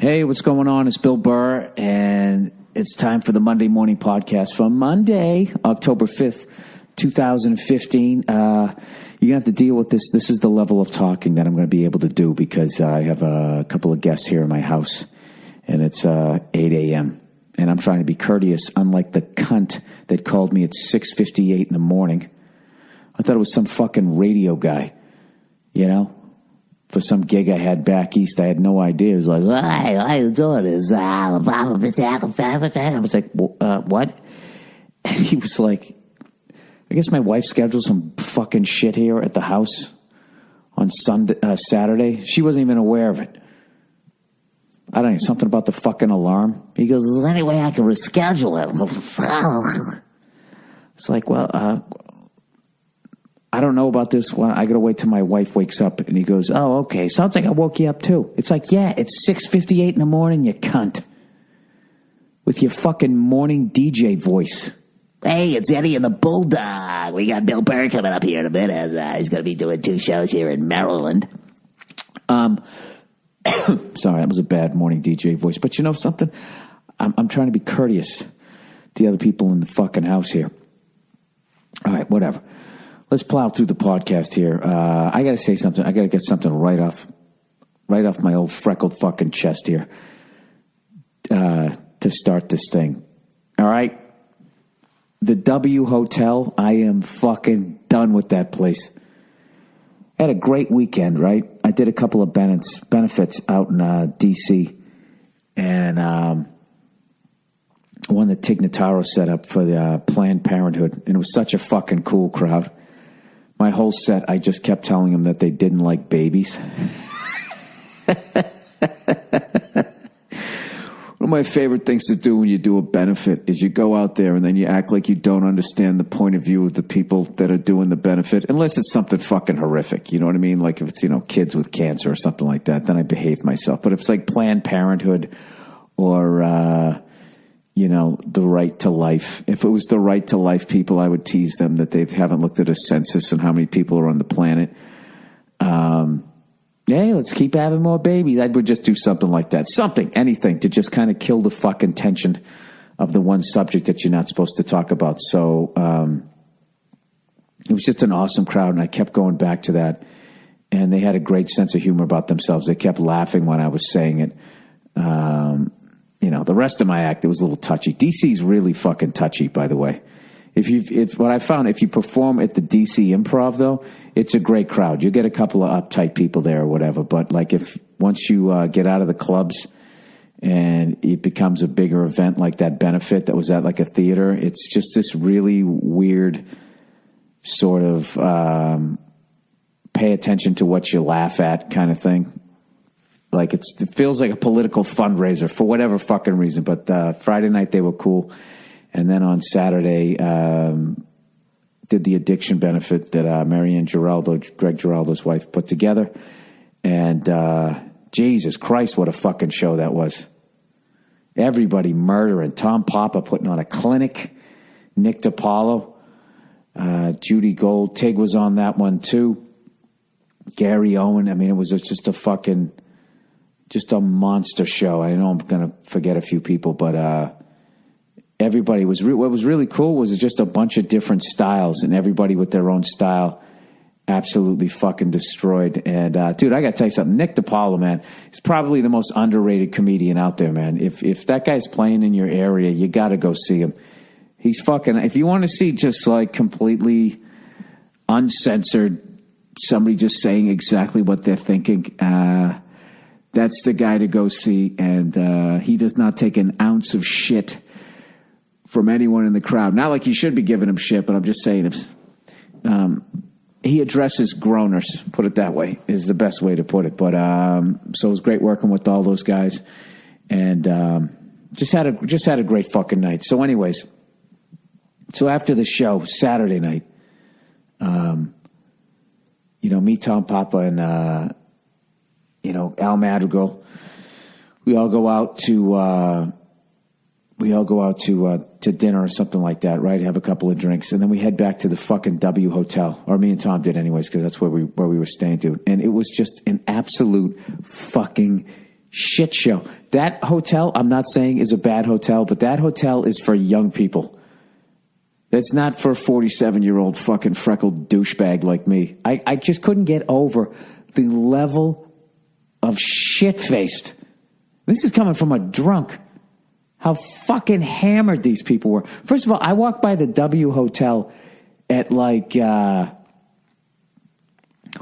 Hey, what's going on? It's Bill Burr, and it's time for the Monday morning podcast for Monday, October 5th, 2015. You're going to have to deal with this. This is the level of talking that I'm going to be able to do because I have a couple of guests here in my house, and it's 8 a.m., and I'm trying to be courteous, unlike the cunt that called me at 6:58 in the morning. I thought it was some fucking radio guy, you know? For some gig I had back east, I had no idea. It was like, hey, how you doing? I was like, what? And he was like, I guess my wife scheduled some fucking shit here at the house on Saturday. She wasn't even aware of it. I don't know, something about the fucking alarm. He goes, is there any way I can reschedule it? It's like, well, I don't know about this one. I got to wait till my wife wakes up. And he goes, oh, okay. Sounds like I woke you up too. It's like, yeah, it's 6:58 in the morning, you cunt. With your fucking morning DJ voice. Hey, it's Eddie and the Bulldog. We got Bill Burr coming up here in a minute. He's going to be doing 2 shows here in Maryland. Sorry, that was a bad morning DJ voice. But you know something? I'm trying to be courteous to the other people in the fucking house here. All right, whatever. Let's plow through the podcast here. I got to say something. I got to get something right off my old freckled fucking chest here to start this thing. All right? The W Hotel, I am fucking done with that place. I had a great weekend, right? I did a couple of benefits out in D.C. and one that Tig Notaro set up for the Planned Parenthood. And it was such a fucking cool crowd. My whole set, I just kept telling them that they didn't like babies. One of my favorite things to do when you do a benefit is you go out there and then you act like you don't understand the point of view of the people that are doing the benefit, unless it's something fucking horrific. You know what I mean? Like if it's, kids with cancer or something like that, then I behave myself. But if it's like Planned Parenthood or, the right to life. If it was the right to life people, I would tease them that they haven't looked at a census and how many people are on the planet. Hey, let's keep having more babies. I would just do something like that. Anything to just kind of kill the fucking tension of the one subject that you're not supposed to talk about. So it was just an awesome crowd, and I kept going back to that. And they had a great sense of humor about themselves. They kept laughing when I was saying it. The rest of my act, it was a little touchy. DC's really fucking touchy, by the way. What I found, if you perform at the DC Improv, though, it's a great crowd. You get a couple of uptight people there or whatever. But like once you get out of the clubs and it becomes a bigger event like that benefit that was at like a theater, it's just this really weird sort of pay attention to what you laugh at kind of thing. Like it feels like a political fundraiser for whatever fucking reason. But Friday night they were cool, and then on Saturday did the addiction benefit that Marianne Giraldo, Greg Giraldo's wife, put together. And Jesus Christ, what a fucking show that was! Everybody murdering. Tom Papa putting on a clinic. Nick DiPaolo, Judy Gold, Tig was on that one too. Gary Owen. I mean, it was just a monster show. I know I'm going to forget a few people, but everybody was. What was really cool was just a bunch of different styles, and everybody with their own style absolutely fucking destroyed. And dude, I got to tell you something. Nick DiPaolo, man, is probably the most underrated comedian out there, man. If that guy's playing in your area, you got to go see him. He's fucking. If you want to see just like completely uncensored, somebody just saying exactly what they're thinking. That's the guy to go see, and he does not take an ounce of shit from anyone in the crowd. Not like you should be giving him shit, but I'm just saying if he addresses groaners, put it that way, is the best way to put it. But so it was great working with all those guys, and just had a great fucking night. So anyways, so after the show, Saturday night, me, Tom Papa, and Al Madrigal, we all go out to dinner or something like that, right? Have a couple of drinks, and then we head back to the fucking W Hotel, or me and Tom did anyways, because that's where we were staying, dude. And it was just an absolute fucking shit show. That hotel, I'm not saying is a bad hotel, but that hotel is for young people. It's not for a 47-year-old fucking freckled douchebag like me. I just couldn't get over the level of shit-faced. This is coming from a drunk. How fucking hammered these people were. First of all, I walked by the W Hotel at like, who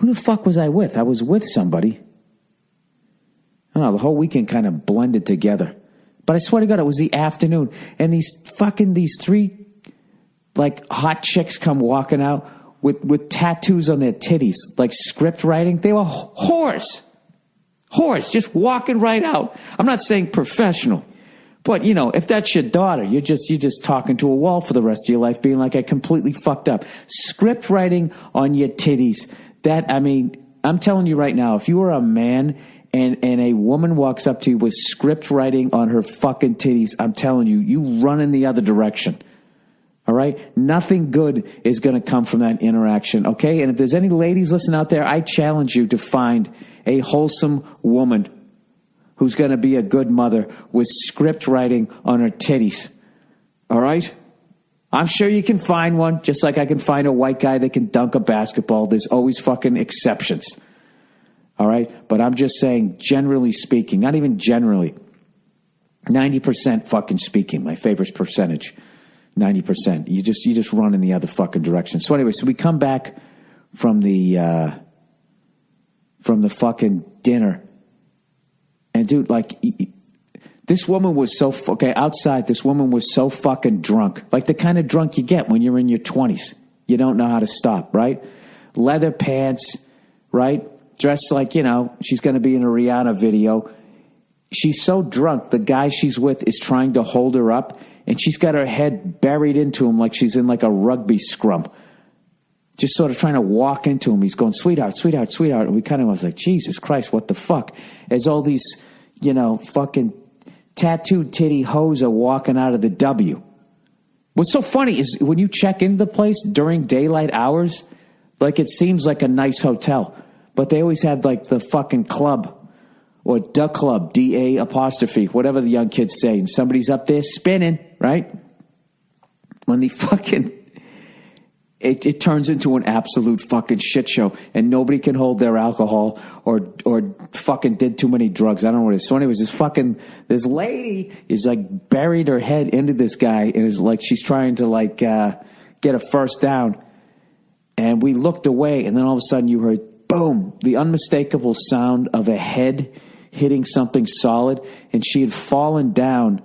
the fuck was I with? I was with somebody. I don't know, the whole weekend kind of blended together. But I swear to God, it was the afternoon. And these three, like, hot chicks come walking out with tattoos on their titties, like script writing. They were whores. Whores, just walking right out. I'm not saying professional. But, you know, if that's your daughter, you're just talking to a wall for the rest of your life, being like, I completely fucked up. Script writing on your titties. That, I mean, I'm telling you right now, if you are a man and a woman walks up to you with script writing on her fucking titties, I'm telling you, you run in the other direction. All right? Nothing good is going to come from that interaction, okay? And if there's any ladies listening out there, I challenge you to find a wholesome woman who's going to be a good mother with script writing on her titties. All right? I'm sure you can find one, just like I can find a white guy that can dunk a basketball. There's always fucking exceptions. All right? But I'm just saying, generally speaking, not even generally, 90% fucking speaking, my favorite percentage, 90%. You just run in the other fucking direction. So anyway, so we come back from the fucking dinner. And dude, like, this woman was so, outside, this woman was so fucking drunk. Like the kind of drunk you get when you're in your 20s. You don't know how to stop, right? Leather pants, right? Dressed like, you know, she's going to be in a Rihanna video. She's so drunk, the guy she's with is trying to hold her up, and she's got her head buried into him like she's in like a rugby scrum. Just sort of trying to walk into him. He's going, sweetheart, sweetheart, sweetheart. And we kind of was like, Jesus Christ, what the fuck? As all these, you know, fucking tattooed titty hoes are walking out of the W. What's so funny is when you check into the place during daylight hours, like it seems like a nice hotel. But they always had like the fucking club or the club, D-A apostrophe, whatever the young kids say. And somebody's up there spinning, right? When the fucking... It turns into an absolute fucking shit show, and nobody can hold their alcohol or fucking did too many drugs. I don't know what it is. So anyways, this lady is like buried her head into this guy, and is like she's trying to like get a first down. And we looked away, and then all of a sudden you heard boom, the unmistakable sound of a head hitting something solid, and she had fallen down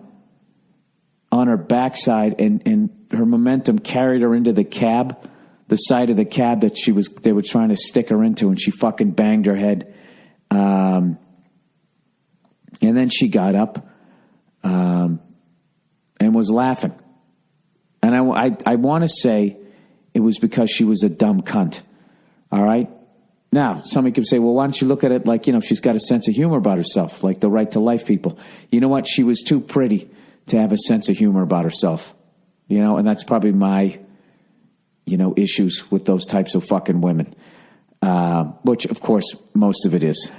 on her backside, and her momentum carried her into the cab, the side of the cab that they were trying to stick her into, and she fucking banged her head. And then she got up and was laughing. And I want to say it was because she was a dumb cunt. All right? Now, somebody could say, well, why don't you look at it like, you know, she's got a sense of humor about herself, like the Right to Life people. You know what? She was too pretty to have a sense of humor about herself. You know, and that's probably my, you know, issues with those types of fucking women. Which, of course, most of it is.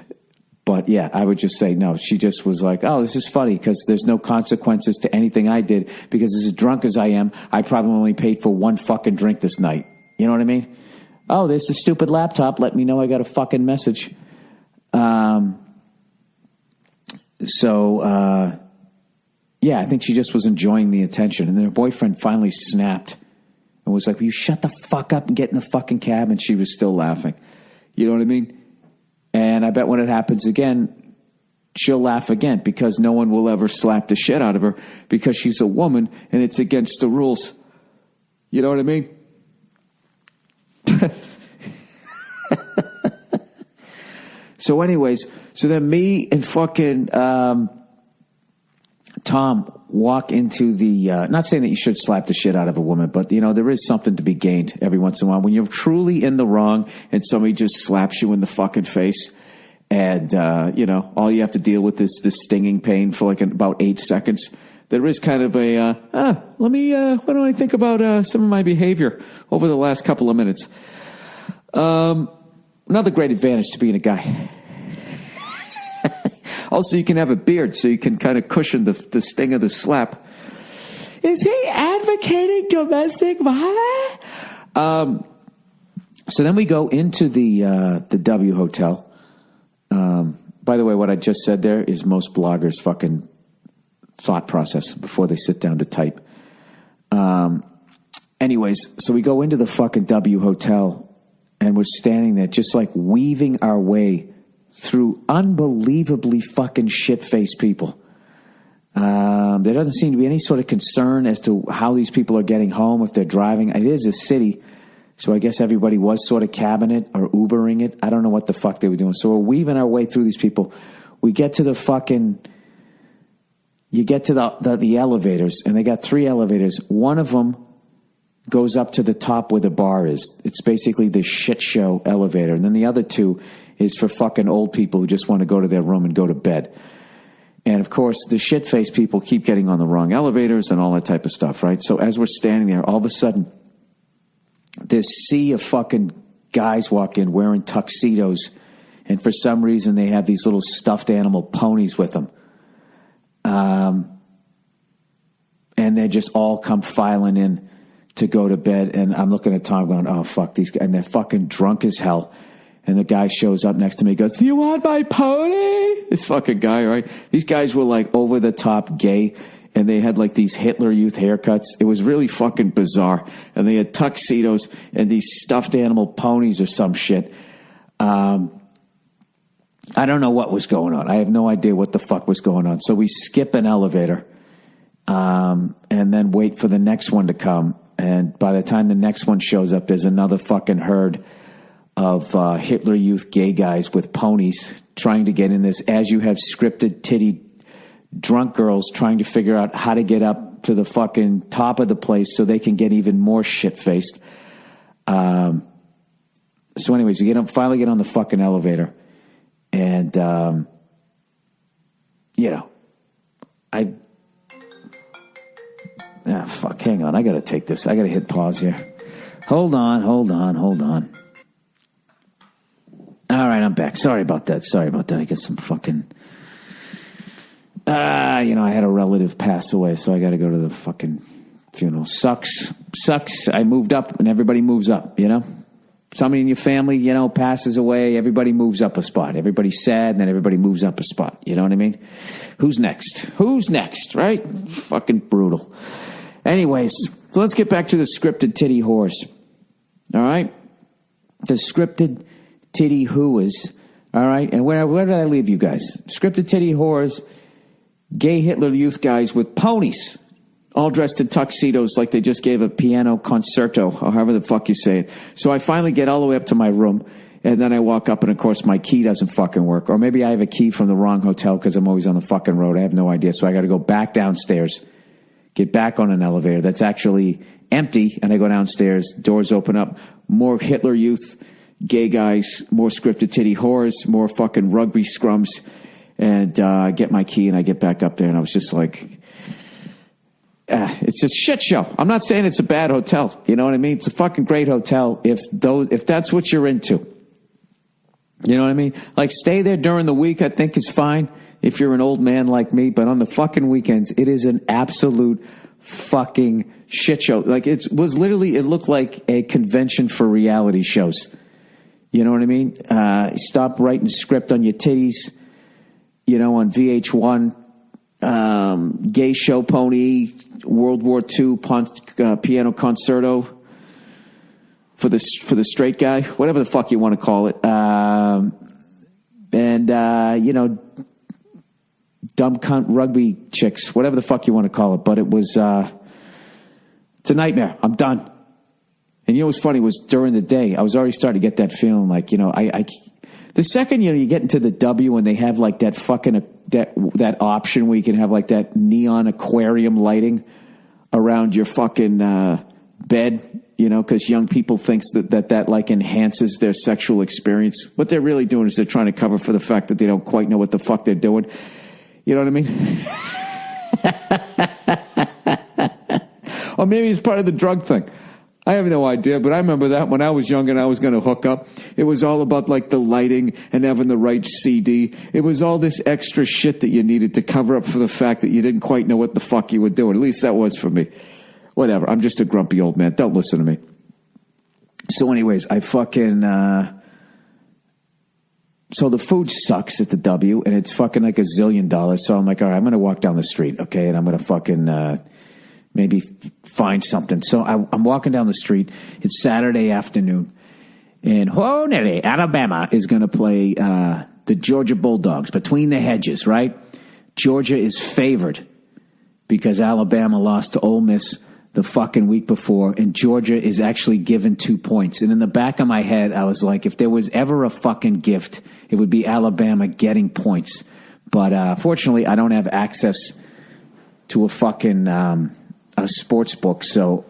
But, yeah, I would just say, no, she just was like, oh, this is funny because there's no consequences to anything I did because as drunk as I am, I probably only paid for one fucking drink this night. You know what I mean? Oh, there's the stupid laptop. Let me know I got a fucking message. Yeah, I think she just was enjoying the attention. And then her boyfriend finally snapped and was like, will you shut the fuck up and get in the fucking cab? And she was still laughing. You know what I mean? And I bet when it happens again, she'll laugh again because no one will ever slap the shit out of her because she's a woman and it's against the rules. You know what I mean? So anyways, so then me and fucking Tom walk into the, not saying that you should slap the shit out of a woman, but, you know, there is something to be gained every once in a while. When you're truly in the wrong and somebody just slaps you in the fucking face and, you know, all you have to deal with is this stinging pain for like about 8 seconds. There is kind of a, what do I think about some of my behavior over the last couple of minutes? Another great advantage to being a guy. Also, you can have a beard, so you can kind of cushion the sting of the slap. Is he advocating domestic violence? So then we go into the W Hotel. By the way, what I just said there is most bloggers' fucking thought process before they sit down to type. Anyways, so we go into the fucking W Hotel, and we're standing there just like weaving our way through unbelievably fucking shit-faced people. There doesn't seem to be any sort of concern as to how these people are getting home, if they're driving. It is a city, so I guess everybody was sort of cabbing it or Ubering it. I don't know what the fuck they were doing. So we're weaving our way through these people. We get to the fucking... You get to the elevators, and they got 3 elevators. One of them goes up to the top where the bar is. It's basically the shit show elevator. And then the other 2 is for fucking old people who just want to go to their room and go to bed. And, of course, the shit-faced people keep getting on the wrong elevators and all that type of stuff, right? So as we're standing there, all of a sudden, this sea of fucking guys walk in wearing tuxedos, and for some reason they have these little stuffed animal ponies with them. And they just all come filing in to go to bed. And I'm looking at Tom going, oh, fuck these guys. And they're fucking drunk as hell. And the guy shows up next to me and goes, you want my pony? This fucking guy, right? These guys were like over the top gay, and they had like these Hitler Youth haircuts. It was really fucking bizarre. And they had tuxedos and these stuffed animal ponies or some shit. I don't know what was going on. I have no idea what the fuck was going on. So we skip an elevator, and then wait for the next one to come. And by the time the next one shows up, there's another fucking herd of Hitler Youth gay guys with ponies trying to get in this, as you have scripted titty drunk girls trying to figure out how to get up to the fucking top of the place so they can get even more shit-faced. So anyways, we finally get on the fucking elevator. And, fuck, hang on. I got to take this. I got to hit pause here. Hold on. All right, I'm back. Sorry about that. I get some fucking... I had a relative pass away, so I got to go to the fucking funeral. Sucks. I moved up, and everybody moves up, Somebody in your family, passes away, everybody moves up a spot. Everybody's sad, and then everybody moves up a spot. You know what I mean? Who's next, right? Fucking brutal. Anyways, so let's get back to the scripted titty whores. All right? The scripted titty whoas. All right? And where did I leave you guys? Scripted titty whores, gay Hitler Youth guys with ponies, all dressed in tuxedos like they just gave a piano concerto, or however the fuck you say it. So I finally get all the way up to my room, and then I walk up, and of course my key doesn't fucking work. Or maybe I have a key from the wrong hotel because I'm always on the fucking road. I have no idea. So I got to go back downstairs, get back on an elevator that's actually empty, and I go downstairs, doors open up, more Hitler Youth gay guys, more scripted titty whores, more fucking rugby scrums, and I get my key, and I get back up there, and I was just like... it's a shit show. I'm not saying it's a bad hotel. You know what I mean? It's a fucking great hotel if that's what you're into. You know what I mean? Like, stay there during the week, I think is fine if you're an old man like me, but on the fucking weekends, it is an absolute fucking shit show. Like, it looked like a convention for reality shows. You know what I mean? Stop writing script on your titties, on VH1. Gay show pony, World War II piano concerto for the straight guy, whatever the fuck you want to call it. Dumb cunt rugby chicks, whatever the fuck you want to call it. But it was, it's a nightmare. I'm done. And what's funny was during the day, I was already starting to get that feeling like, the second, you get into the W and they have like that fucking, that option where you can have like that neon aquarium lighting around your fucking bed, because young people think that like enhances their sexual experience. What they're really doing is they're trying to cover for the fact that they don't quite know what the fuck they're doing. You know what I mean? Or maybe it's part of the drug thing. I have no idea, but I remember that when I was young and I was going to hook up, it was all about like the lighting and having the right CD. It was all this extra shit that you needed to cover up for the fact that you didn't quite know what the fuck you were doing. At least that was for me. Whatever. I'm just a grumpy old man. Don't listen to me. So anyways, I fucking... So the food sucks at the W, and it's fucking like $1 zillion. So I'm like, all right, I'm going to walk down the street, okay? And I'm going to fucking... maybe find something. So I'm walking down the street. It's Saturday afternoon. And Honolulu, Alabama is going to play the Georgia Bulldogs. Between the hedges, right? Georgia is favored because Alabama lost to Ole Miss the fucking week before. And Georgia is actually given 2 points. And in the back of my head, I was like, if there was ever a fucking gift, it would be Alabama getting points. But fortunately, I don't have access to a fucking... a sports book, so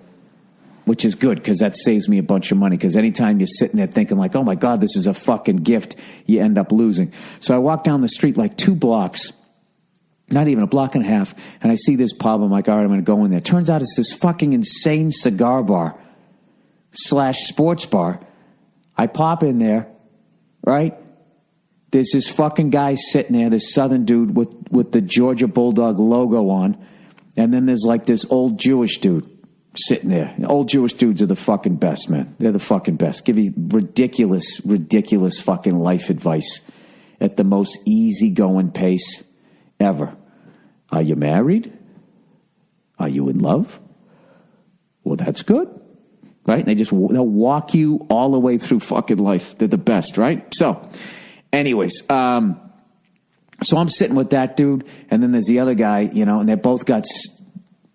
which is good because that saves me a bunch of money. Because anytime you're sitting there thinking like, oh my God, this is a fucking gift, you end up losing. So I walk down the street like 2 blocks, not even a block and a half, and I see this pub. I'm like, all right, I'm going to go in there. Turns out it's this fucking insane cigar bar / sports bar. I pop in there, right? There's this fucking guy sitting there, this southern dude with the Georgia Bulldog logo on. And then there's like this old Jewish dude sitting there. Old Jewish dudes are the fucking best, man. They're the fucking best. Give you ridiculous fucking life advice at the most easygoing pace ever. Are you married? Are you in love? Well, that's good, right? They'll walk you all the way through fucking life. They're the best, right? So, anyways, so I'm sitting with that dude, and then there's the other guy, and they both got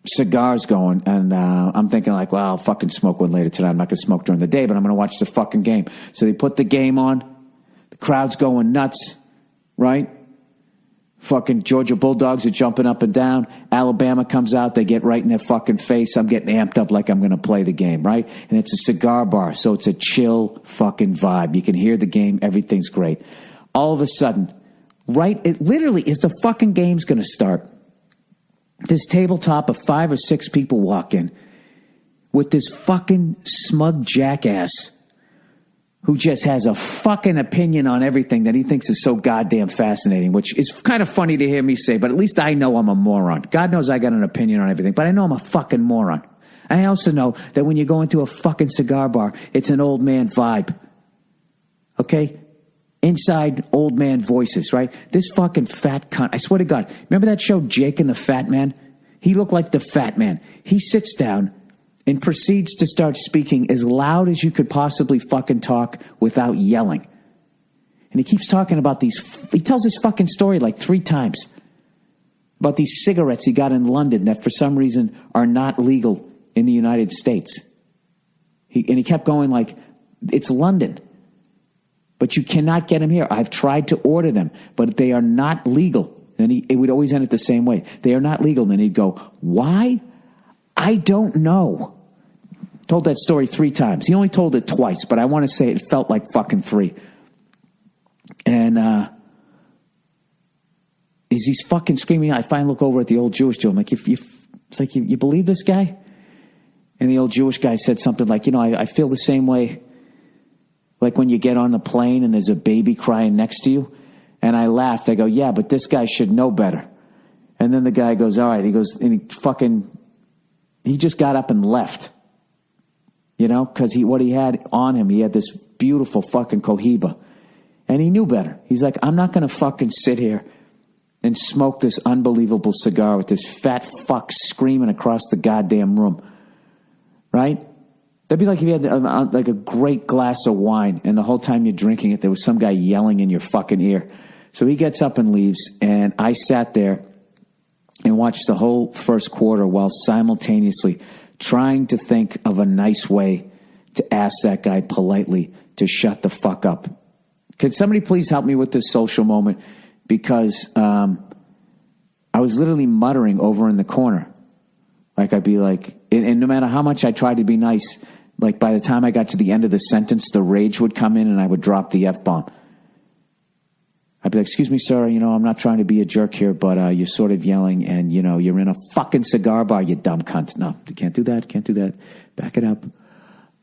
cigars going, and I'm thinking like, well, I'll fucking smoke one later tonight. I'm not going to smoke during the day, but I'm going to watch the fucking game. So they put the game on. The crowd's going nuts, right? Fucking Georgia Bulldogs are jumping up and down. Alabama comes out. They get right in their fucking face. I'm getting amped up like I'm going to play the game, right? And it's a cigar bar, so it's a chill fucking vibe. You can hear the game. Everything's great. All of a sudden... right, it literally is the fucking game's going to start. This tabletop of 5 or 6 people walk in with this fucking smug jackass who just has a fucking opinion on everything that he thinks is so goddamn fascinating, which is kind of funny to hear me say, but at least I know I'm a moron. God knows I got an opinion on everything, but I know I'm a fucking moron. And I also know that when you go into a fucking cigar bar, it's an old man vibe. Okay? Inside old man voices, right? This fucking fat cunt. I swear to God. Remember that show, Jake and the Fat Man? He looked like the Fat Man. He sits down and proceeds to start speaking as loud as you could possibly fucking talk without yelling. And he keeps talking about he tells this fucking story like 3 times about these cigarettes he got in London that for some reason are not legal in the United States. He kept going like, it's London. But you cannot get them here. I've tried to order them, but they are not legal. And it would always end it the same way. They are not legal. And then he'd go, why? I don't know. Told that story 3 times. He only told it twice, but I want to say it felt like fucking 3. And as he's fucking screaming, I finally look over at the old Jewish dude. I'm like, it's like, you believe this guy? And the old Jewish guy said something like, I feel the same way. Like when you get on the plane and there's a baby crying next to you. And I laughed. I go, yeah, but this guy should know better. And then the guy goes, all right. He goes, and he just got up and left. Because what he had on him, he had this beautiful fucking Cohiba. And he knew better. He's like, I'm not going to fucking sit here and smoke this unbelievable cigar with this fat fuck screaming across the goddamn room. Right? That'd be like if you had like a great glass of wine and the whole time you're drinking it, there was some guy yelling in your fucking ear. So he gets up and leaves, and I sat there and watched the whole first quarter while simultaneously trying to think of a nice way to ask that guy politely to shut the fuck up. Could somebody please help me with this social moment? Because I was literally muttering over in the corner. Like I'd be like, and no matter how much I tried to be nice, like by the time I got to the end of the sentence, the rage would come in and I would drop the F-bomb. I'd be like, excuse me, sir, I'm not trying to be a jerk here, but you're sort of yelling and, you're in a fucking cigar bar, you dumb cunt. No, you can't do that. Back it up.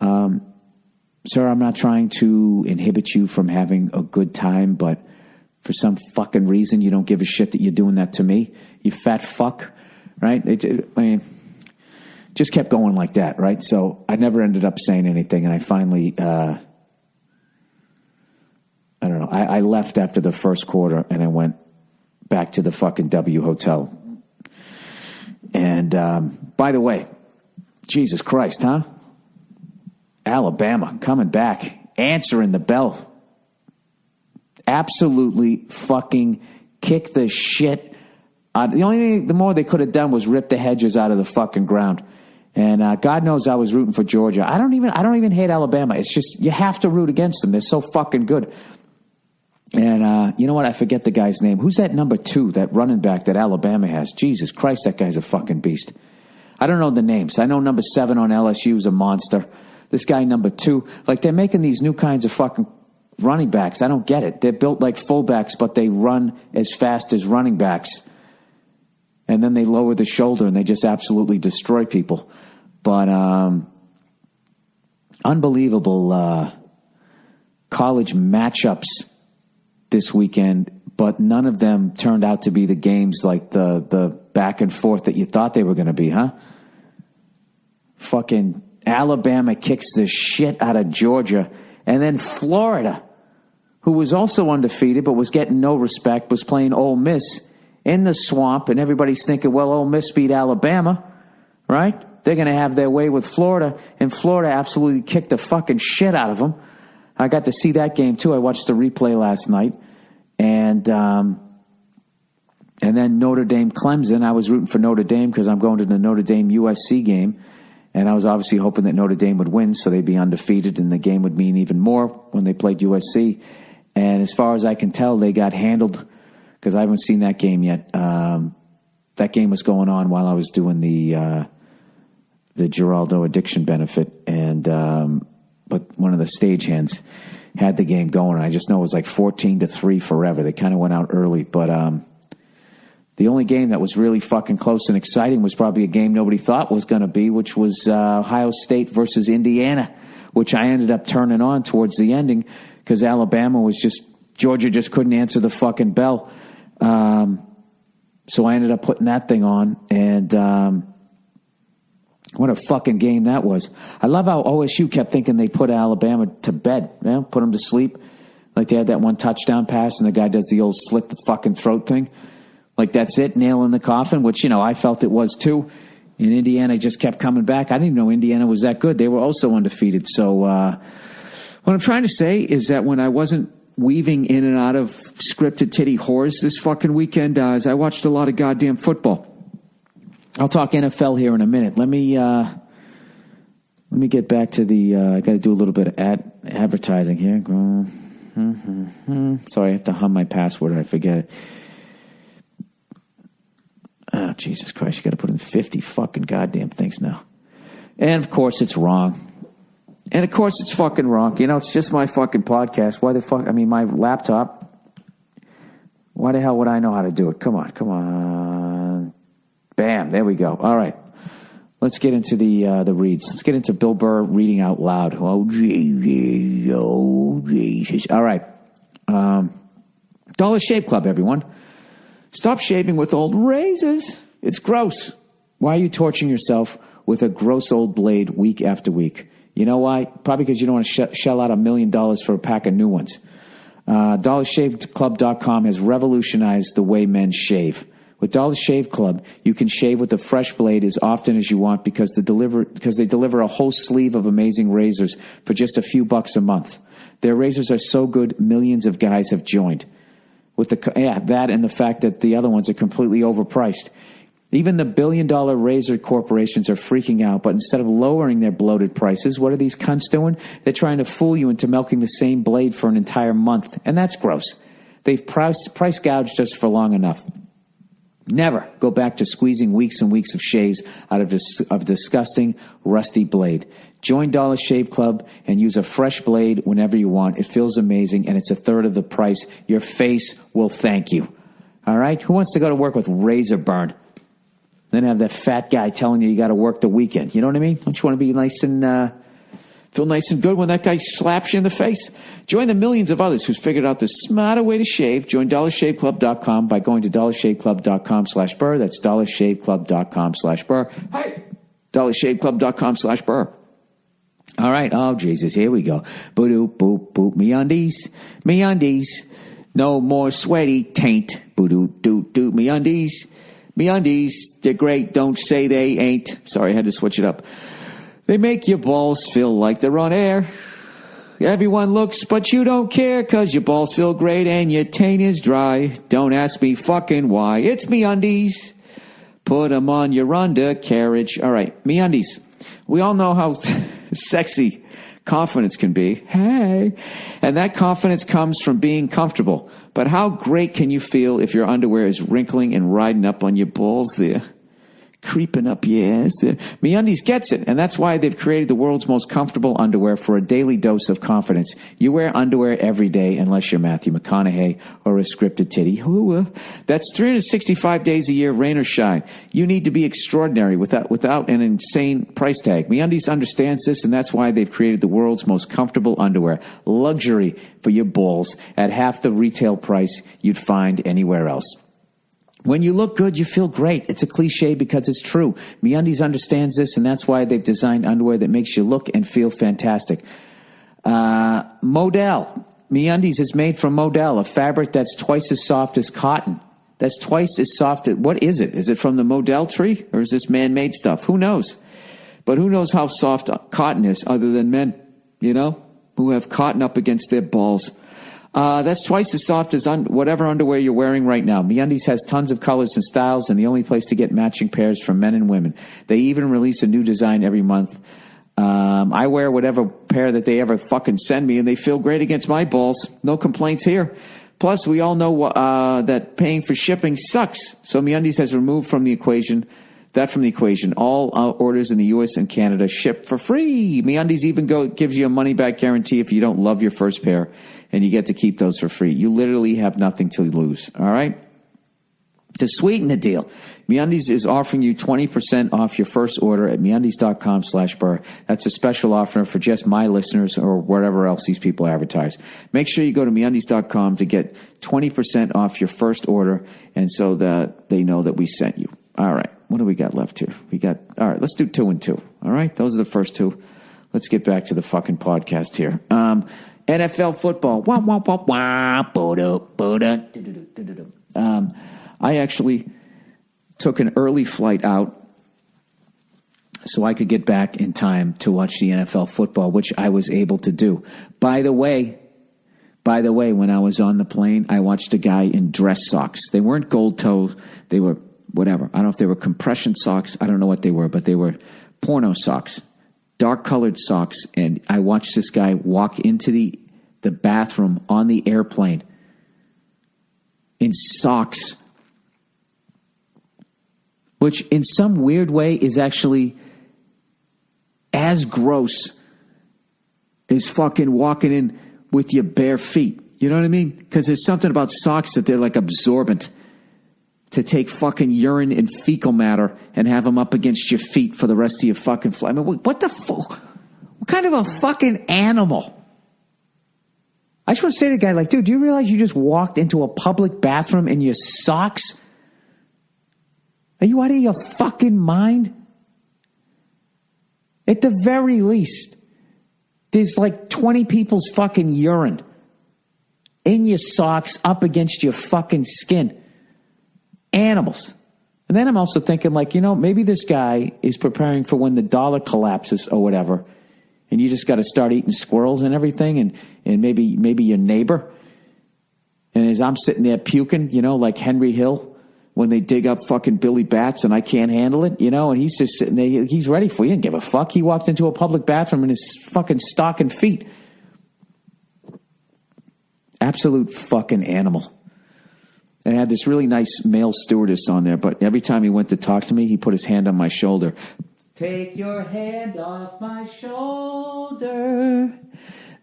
Sir, I'm not trying to inhibit you from having a good time, but for some fucking reason, you don't give a shit that you're doing that to me. You fat fuck, right? Just kept going like that, right? So I never ended up saying anything, and I finally, I don't know, I left after the first quarter, and I went back to the fucking W Hotel. And by the way, Jesus Christ, huh? Alabama coming back, answering the bell. Absolutely fucking kick the shit out. The only thing, the more they could have done was rip the hedges out of the fucking ground. And God knows I was rooting for Georgia. I don't even hate Alabama. It's just you have to root against them. They're so fucking good. And you know what? I forget the guy's name. Who's that number 2, that running back that Alabama has? Jesus Christ, that guy's a fucking beast. I don't know the names. I know number 7 on LSU is a monster. This guy, number 2, like they're making these new kinds of fucking running backs. I don't get it. They're built like fullbacks, but they run as fast as running backs. And then they lower the shoulder and they just absolutely destroy people. But unbelievable college matchups this weekend, but none of them turned out to be the games like the back and forth that you thought they were going to be, huh? Fucking Alabama kicks the shit out of Georgia. And then Florida, who was also undefeated but was getting no respect, was playing Ole Miss in the swamp. And everybody's thinking, well, Ole Miss beat Alabama, right? They're going to have their way with Florida. And Florida absolutely kicked the fucking shit out of them. I got to see that game, too. I watched the replay last night. And then Notre Dame Clemson. I was rooting for Notre Dame because I'm going to the Notre Dame USC game. And I was obviously hoping that Notre Dame would win so they'd be undefeated and the game would mean even more when they played USC. And as far as I can tell, they got handled because I haven't seen that game yet. That game was going on while I was doing the Geraldo addiction benefit. And but one of the stagehands had the game going. I just know it was like 14-3 forever. They kind of went out early. But the only game that was really fucking close and exciting was probably a game nobody thought was going to be, which was Ohio State versus Indiana, which I ended up turning on towards the ending because Georgia just couldn't answer the fucking bell. So I ended up putting that thing on, and what a fucking game that was. I love how OSU kept thinking they put Alabama to bed, put them to sleep. Like they had that one touchdown pass, and the guy does the old slit the fucking throat thing. Like, that's it, nail in the coffin, which, I felt it was too. And Indiana just kept coming back. I didn't even know Indiana was that good. They were also undefeated. So what I'm trying to say is that when I wasn't weaving in and out of scripted titty whores this fucking weekend, is I watched a lot of goddamn football. I'll talk NFL here in a minute. Let me get back to the, I got to do a little bit of advertising here. Sorry, I have to hum my password or I forget it. Oh, Jesus Christ, you got to put in 50 fucking goddamn things now. And, of course, it's wrong. And, of course, it's fucking wrong. It's just my fucking podcast. Why the fuck? I mean, my laptop. Why the hell would I know how to do it? Come on. Bam, there we go. All right. Let's get into the reads. Let's get into Bill Burr reading out loud. Oh, Jesus. Oh, Jesus. All right. Dollar Shave Club, everyone. Stop shaving with old razors. It's gross. Why are you torturing yourself with a gross old blade week after week? You know why? Probably because you don't want to shell out $1 million for a pack of new ones. DollarShaveClub.com has revolutionized the way men shave. With Dollar Shave Club, you can shave with a fresh blade as often as you want because they deliver a whole sleeve of amazing razors for just a few bucks a month. Their razors are so good, millions of guys have joined. With that and the fact that the other ones are completely overpriced. Even the billion-dollar razor corporations are freaking out, but instead of lowering their bloated prices, what are these cunts doing? They're trying to fool you into milking the same blade for an entire month, and that's gross. They've price gouged us for long enough. Never go back to squeezing weeks and weeks of shaves out of disgusting, rusty blade. Join Dollar Shave Club and use a fresh blade whenever you want. It feels amazing, and it's a third of the price. Your face will thank you. All right? Who wants to go to work with razor burn? Then have that fat guy telling you got to work the weekend. You know what I mean? Don't you want to be nice and Feel nice and good when that guy slaps you in the face. Join the millions of others who's figured out the smarter way to shave. Join DollarShaveClub.com by going to DollarShaveClub.com/Burr. That's DollarShaveClub.com/Burr. Hey! DollarShaveClub.com/Burr. All right. Oh, Jesus. Here we go. Boo-doop, boop, boop. Me-undies. Me-undies. No more sweaty taint. Boo-doop, doop, doop. Me-undies. Me-undies. They're great. Don't say they ain't. Sorry, I had to switch it up. They make your balls feel like they're on air. Everyone looks, but you don't care, 'cause your balls feel great and your taint is dry. Don't ask me fucking why. It's Me-undies. Put them on your undercarriage. All right, Me-undies. We all know how sexy confidence can be. Hey. And that confidence comes from being comfortable. But how great can you feel if your underwear is wrinkling and riding up on your balls there? Creeping up your ass there. MeUndies gets it, and that's why they've created the world's most comfortable underwear for a daily dose of confidence. You wear underwear every day unless you're Matthew McConaughey or a scripted titty. That's 365 days a year, rain or shine. You need to be extraordinary without an insane price tag. MeUndies understands this, and that's why they've created the world's most comfortable underwear. Luxury for your balls at half the retail price you'd find anywhere else. When you look good, you feel great. It's a cliche because it's true. MeUndies understands this, and that's why they've designed underwear that makes you look and feel fantastic. Modal. MeUndies is made from modal, a fabric that's twice as soft as cotton. That's twice as soft. What is it? Is it from the modal tree, or is this man-made stuff? Who knows? But who knows how soft cotton is other than men, who have cotton up against their balls. That's twice as soft as whatever underwear you're wearing right now. MeUndies has tons of colors and styles, and the only place to get matching pairs for men and women. They even release a new design every month. I wear whatever pair that they ever fucking send me, and they feel great against my balls. No complaints here. Plus, we all know that paying for shipping sucks. So MeUndies has removed from the equation. All orders in the U.S. and Canada ship for free. MeUndies even gives you a money-back guarantee if you don't love your first pair, and you get to keep those for free. You literally have nothing to lose, all right? To sweeten the deal, MeUndies is offering you 20% off your first order at MeUndies.com/Burr. That's a special offer for just my listeners or whatever else these people advertise. Make sure you go to MeUndies.com to get 20% off your first order, and so that they know that we sent you. All right. What do we got left here? All right, let's do 2 and 2. All right, those are the first two. Let's get back to the fucking podcast here. NFL football. I actually took an early flight out so I could get back in time to watch the NFL football, which I was able to do. By the way, when I was on the plane, I watched a guy in dress socks. They weren't gold toes. They were whatever. I don't know if they were compression socks. I don't know what they were, but they were porno socks, dark-colored socks. And I watched this guy walk into the bathroom on the airplane in socks, which in some weird way is actually as gross as fucking walking in with your bare feet. You know what I mean? Because there's something about socks that they're like absorbent, to take fucking urine and fecal matter and have them up against your feet for the rest of your fucking flight. I mean, what the fuck? What kind of a fucking animal? I just want to say to the guy, like, dude, do you realize you just walked into a public bathroom in your socks? Are you out of your fucking mind? At the very least, there's like 20 people's fucking urine in your socks up against your fucking skin. Animals. And then I'm also thinking, like, maybe this guy is preparing for when the dollar collapses or whatever, and you just got to start eating squirrels and everything, and maybe your neighbor. And as I'm sitting there puking, like Henry Hill when they dig up fucking Billy Bats and I can't handle it, and he's just sitting there, he's ready for you, and give a fuck. He walked into a public bathroom in his fucking stocking feet. Absolute fucking animal. And I had this really nice male stewardess on there, but every time he went to talk to me, he put his hand on my shoulder. Take your hand off my shoulder,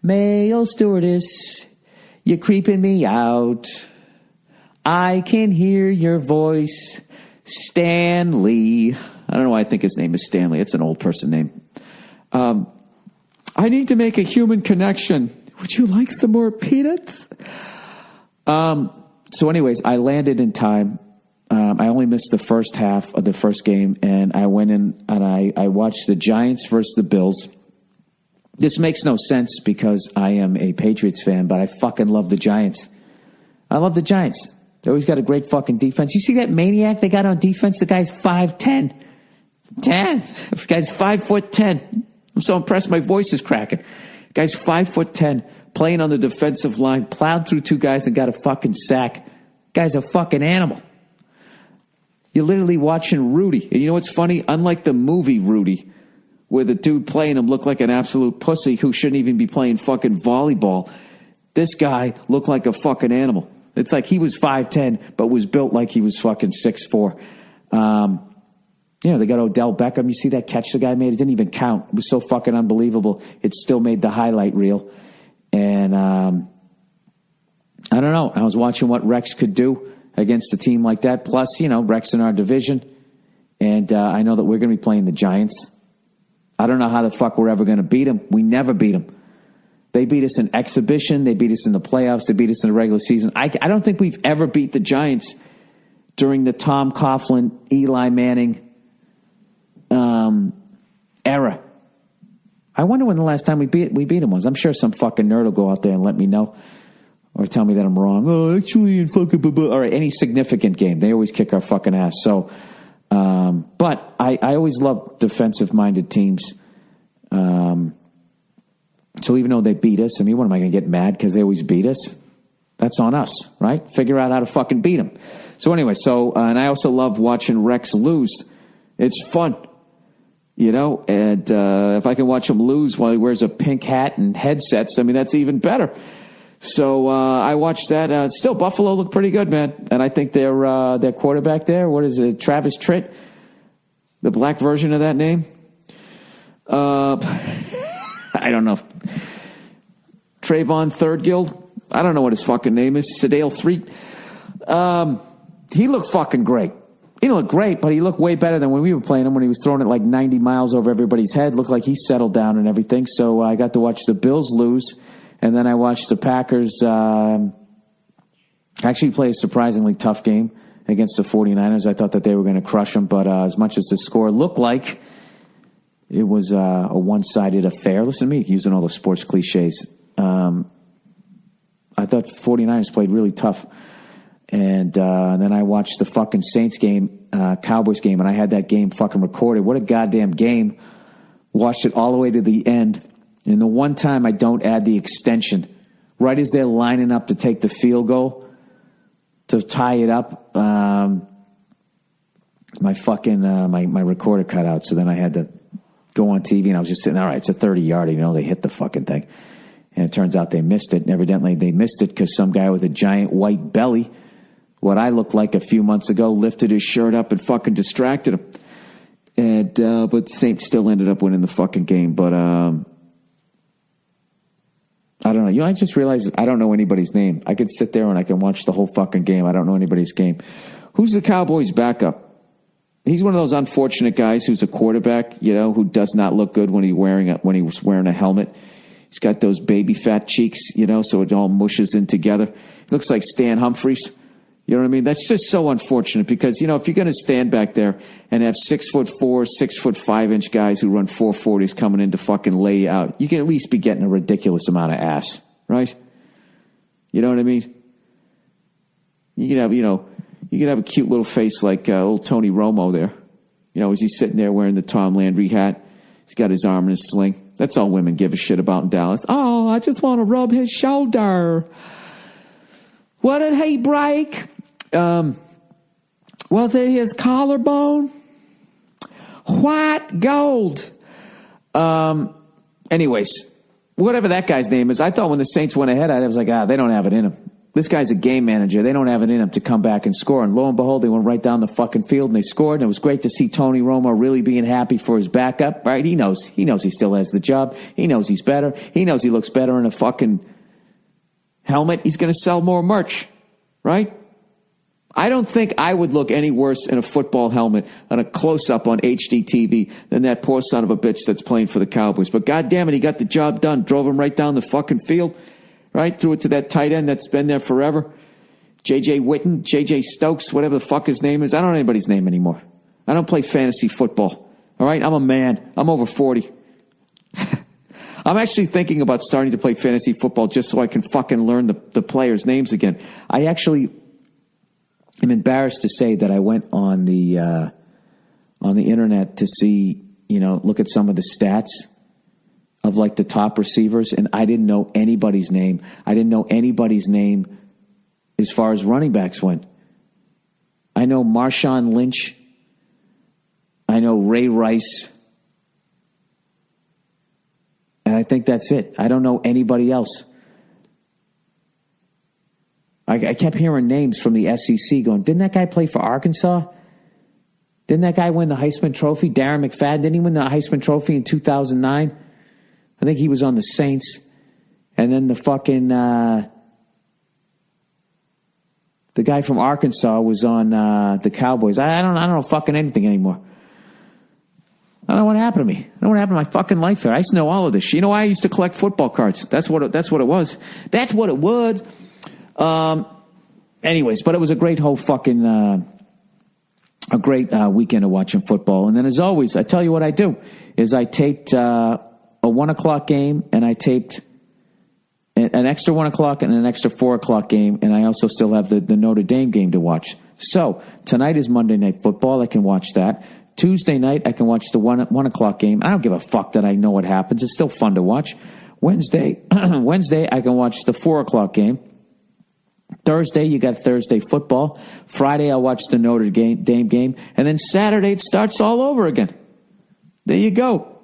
male stewardess, you're creeping me out. I can hear your voice, Stanley. I don't know why I think his name is Stanley. It's an old person name. I need to make a human connection. Would you like some more peanuts? So anyways, I landed in time. I only missed the first half of the first game, and I went in and I watched the Giants versus the Bills. This makes no sense because I am a Patriots fan, but I fucking love the Giants. I love the Giants. They always got a great fucking defense. You see that maniac they got on defense? The guy's 5'10". This guy's 5'10". I'm so impressed my voice is cracking. The guy's 5'10", playing on the defensive line, plowed through two guys and got a fucking sack. Guy's a fucking animal. You're literally watching Rudy. And you know what's funny? Unlike the movie Rudy, where the dude playing him looked like an absolute pussy who shouldn't even be playing fucking volleyball, this guy looked like a fucking animal. It's like he was 5'10", but was built like he was fucking 6'4". They got Odell Beckham. You see that catch the guy made? It didn't even count. It was so fucking unbelievable. It still made the highlight reel. And I don't know. I was watching what Rex could do against a team like that. Plus, Rex in our division. And I know that we're going to be playing the Giants. I don't know how the fuck we're ever going to beat them. We never beat them. They beat us in exhibition. They beat us in the playoffs. They beat us in the regular season. I don't think we've ever beat the Giants during the Tom Coughlin, Eli Manning era. I wonder when the last time we beat them was. I'm sure some fucking nerd will go out there and let me know or tell me that I'm wrong. Oh, actually, in fucking all right, any significant game, they always kick our fucking ass. So, but I always love defensive-minded teams. So even though they beat us, I mean, what am I going to get mad because they always beat us? That's on us, right? Figure out how to fucking beat them. So anyway, and I also love watching Rex lose. It's fun, and if I can watch him lose while he wears a pink hat and headsets, I mean, that's even better. So I watched that. Still, Buffalo looked pretty good, man. And I think their quarterback there, what is it, Travis Tritt, the black version of that name? I don't know. Trayvon Third-Guild? I don't know what his fucking name is. Sedale Threet. He looked fucking great. He didn't look great, but he looked way better than when we were playing him when he was throwing it like 90 miles over everybody's head. Looked like he settled down and everything. So I got to watch the Bills lose, and then I watched the Packers actually play a surprisingly tough game against the 49ers. I thought that they were going to crush them, but as much as the score looked like it was a one-sided affair. Listen to me, using all the sports cliches. I thought 49ers played really tough. And then I watched the fucking Saints game, Cowboys game, and I had that game fucking recorded. What a goddamn game. Watched it all the way to the end. And the one time I don't add the extension, right as they're lining up to take the field goal, to tie it up, my fucking, my recorder cut out. So then I had to go on TV, and I was just sitting there, all right, it's a 30-yarder, they hit the fucking thing. And it turns out they missed it. And evidently they missed it because some guy with a giant white belly, what I looked like a few months ago, lifted his shirt up and fucking distracted him. And but Saints still ended up winning the fucking game. But I don't know. I just realized I don't know anybody's name. I could sit there and I can watch the whole fucking game. I don't know anybody's game. Who's the Cowboys' backup? He's one of those unfortunate guys who's a quarterback, who does not look good when he was wearing a helmet. He's got those baby fat cheeks, so it all mushes in together. He looks like Stan Humphries. You know what I mean? That's just so unfortunate because, if you're going to stand back there and have 6'4", 6'5" guys who run 4.40s coming in to fucking lay you out, you can at least be getting a ridiculous amount of ass, right? You know what I mean? You can have, you can have a cute little face like old Tony Romo there. As he's sitting there wearing the Tom Landry hat. He's got his arm in a sling. That's all women give a shit about in Dallas. Oh, I just want to rub his shoulder. What did he break? Was it his collarbone? White gold. Anyways, whatever that guy's name is, I thought when the Saints went ahead, I was like, they don't have it in them. This guy's a game manager. They don't have it in him to come back and score. And lo and behold, they went right down the fucking field and they scored. And it was great to see Tony Romo really being happy for his backup, right? He knows he still has the job. He knows he's better. He knows he looks better in a fucking helmet. He's going to sell more merch, right? I don't think I would look any worse in a football helmet on a close-up on HD TV than that poor son of a bitch that's playing for the Cowboys. But God damn it, he got the job done. Drove him right down the fucking field, right? Threw it to that tight end that's been there forever. J.J. Witten, J.J. Stokes, whatever the fuck his name is. I don't know anybody's name anymore. I don't play fantasy football, all right? I'm a man. I'm over 40. I'm actually thinking about starting to play fantasy football just so I can fucking learn the players' names again. I actually... I'm embarrassed to say that I went on the internet to see, look at some of the stats of like the top receivers, and I didn't know anybody's name. I didn't know anybody's name as far as running backs went. I know Marshawn Lynch. I know Ray Rice. And I think that's it. I don't know anybody else. I kept hearing names from the SEC going, didn't that guy play for Arkansas? Didn't that guy win the Heisman Trophy? Darren McFadden, didn't he win the Heisman Trophy in 2009? I think he was on the Saints. And then the fucking, the guy from Arkansas was on the Cowboys. I don't know fucking anything anymore. I don't know what happened to me. I don't know what happened to my fucking life here. I used to know all of this. You know, I used to collect football cards. That's what it was. That's what it was. Anyways, but it was a great whole fucking, a great weekend of watching football. And then as always, I tell you what I do is I taped a 1 o'clock game, and I taped an extra 1 o'clock and an extra 4 o'clock game. And I also still have the Notre Dame game to watch. So tonight is Monday Night Football. I can watch that. Tuesday night, I can watch the 1 o'clock game. I don't give a fuck that I know what happens. It's still fun to watch. Wednesday, I can watch the 4 o'clock game. Thursday, you got Thursday football. Friday, I'll watch the Notre Dame game. And then Saturday, it starts all over again. There you go.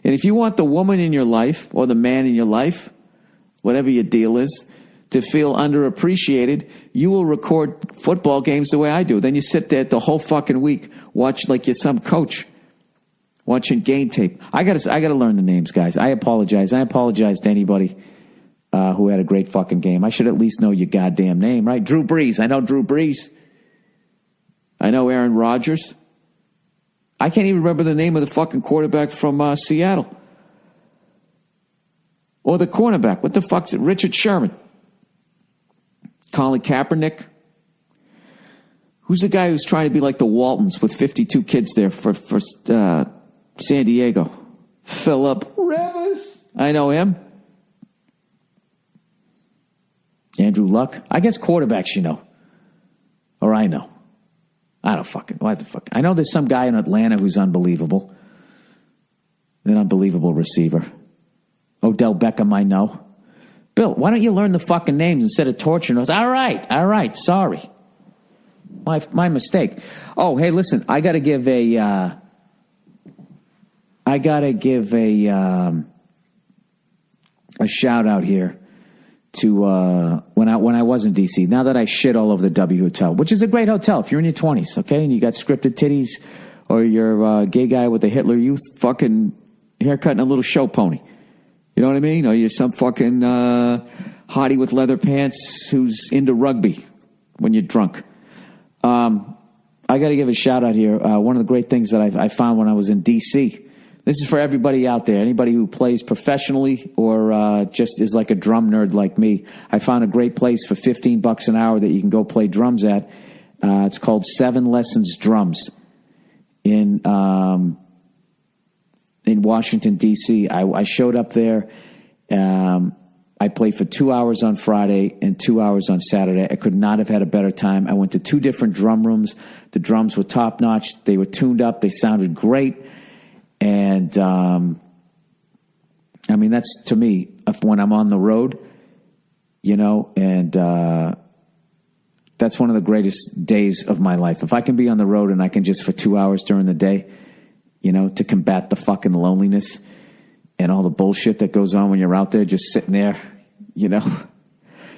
And if you want the woman in your life or the man in your life, whatever your deal is, to feel underappreciated, you will record football games the way I do. Then you sit there the whole fucking week, watch like you're some coach, watching game tape. I gotta learn the names, guys. I apologize. I apologize to anybody who had a great fucking game. I should at least know your goddamn name, right? Drew Brees. I know Drew Brees. I know Aaron Rodgers. I can't even remember the name of the fucking quarterback from Seattle. Or the cornerback. What the fuck's it? Richard Sherman. Colin Kaepernick. Who's the guy who's trying to be like the Waltons with 52 kids there for San Diego? Philip Rivers. I know him. Andrew Luck. I guess quarterbacks, you know. Or I know. I don't fucking, what the fuck. I know there's some guy in Atlanta who's unbelievable. An unbelievable receiver. Odell Beckham, I know. Bill, why don't you learn the fucking names instead of torturing us? All right, sorry. My mistake. Oh, hey, listen, I got to give a shout out here to when I was in DC. Now that I shit all over the W Hotel, which is a great hotel if you're in your 20s, okay, and you got scripted titties, or you're a gay guy with a Hitler Youth fucking haircut and a little show pony. You know what I mean? Or you're some fucking hottie with leather pants who's into rugby when you're drunk. I got to give a shout out here. One of the great things that I found when I was in D.C. This is for everybody out there, anybody who plays professionally or just is like a drum nerd like me. I found a great place for $15 an hour that you can go play drums at. It's called 7 Lessons Drums in Washington, D.C. I showed up there. I played for 2 hours on Friday and 2 hours on Saturday. I could not have had a better time. I went to 2 different drum rooms. The drums were top-notch. They were tuned up. They sounded great. And, I mean, that's, to me, when I'm on the road, you know, and that's one of the greatest days of my life. If I can be on the road and I can just for 2 hours during the day, you know, to combat the fucking loneliness and all the bullshit that goes on when you're out there just sitting there, you know,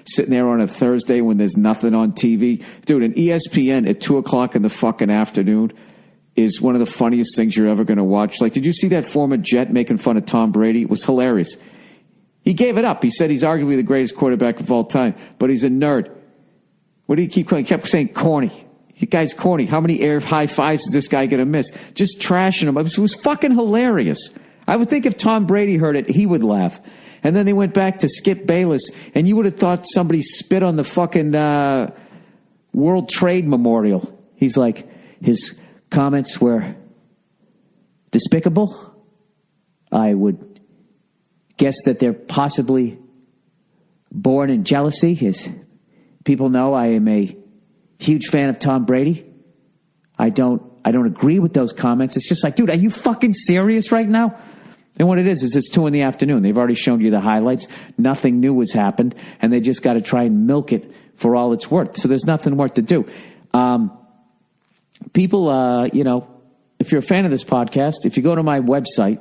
sitting there on a Thursday when there's nothing on TV. Dude, an ESPN at 2 o'clock in the fucking afternoon is one of the funniest things you're ever going to watch. Like, did you see that former Jet making fun of Tom Brady? It was hilarious. He gave it up. He said he's arguably the greatest quarterback of all time, but he's a nerd. What do you keep calling? He kept saying corny. You guy's corny. How many air high fives is this guy going to miss? Just trashing him. It was fucking hilarious. I would think if Tom Brady heard it, he would laugh. And then they went back to Skip Bayless, and you would have thought somebody spit on the fucking World Trade Memorial. He's like, his comments were despicable. I would guess that they're possibly born in jealousy. As people know, I am a huge fan of Tom Brady. I don't agree with those comments. It's just like, dude, are you fucking serious right now? And what it is it's 2 p.m. They've already shown you the highlights. Nothing new has happened, and they just got to try and milk it for all it's worth. So there's nothing more to do. People, if you're a fan of this podcast, if you go to my website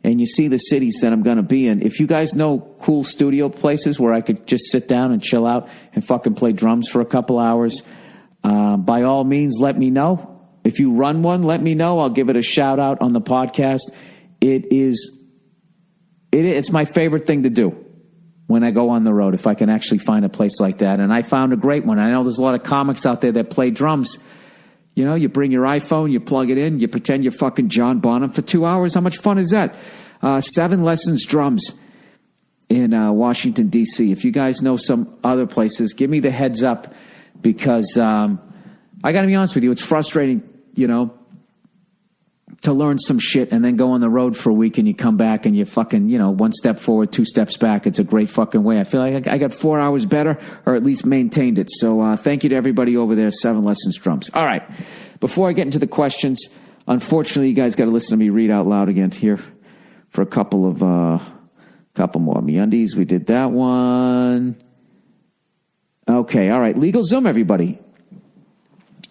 and you see the cities that I'm going to be in, if you guys know cool studio places where I could just sit down and chill out and fucking play drums for a couple hours, by all means, let me know. If you run one, let me know. I'll give it a shout out on the podcast. It's my favorite thing to do when I go on the road, if I can actually find a place like that. And I found a great one. I know there's a lot of comics out there that play drums. You know, you bring your iPhone, you plug it in, you pretend you're fucking John Bonham for 2 hours. How much fun is that? 7 Lessons Drums in Washington, D.C. If you guys know some other places, give me the heads up, because I got to be honest with you, it's frustrating, to learn some shit and then go on the road for a week and you come back and you fucking, 1 step forward, 2 steps back. It's a great fucking way. I feel like I got 4 hours better, or at least maintained it. So thank you to everybody over there, 7 Lessons Drums. All right. Before I get into the questions, unfortunately, you guys got to listen to me read out loud again here for a couple more. MeUndies, we did that one. Okay. All right. LegalZoom, everybody.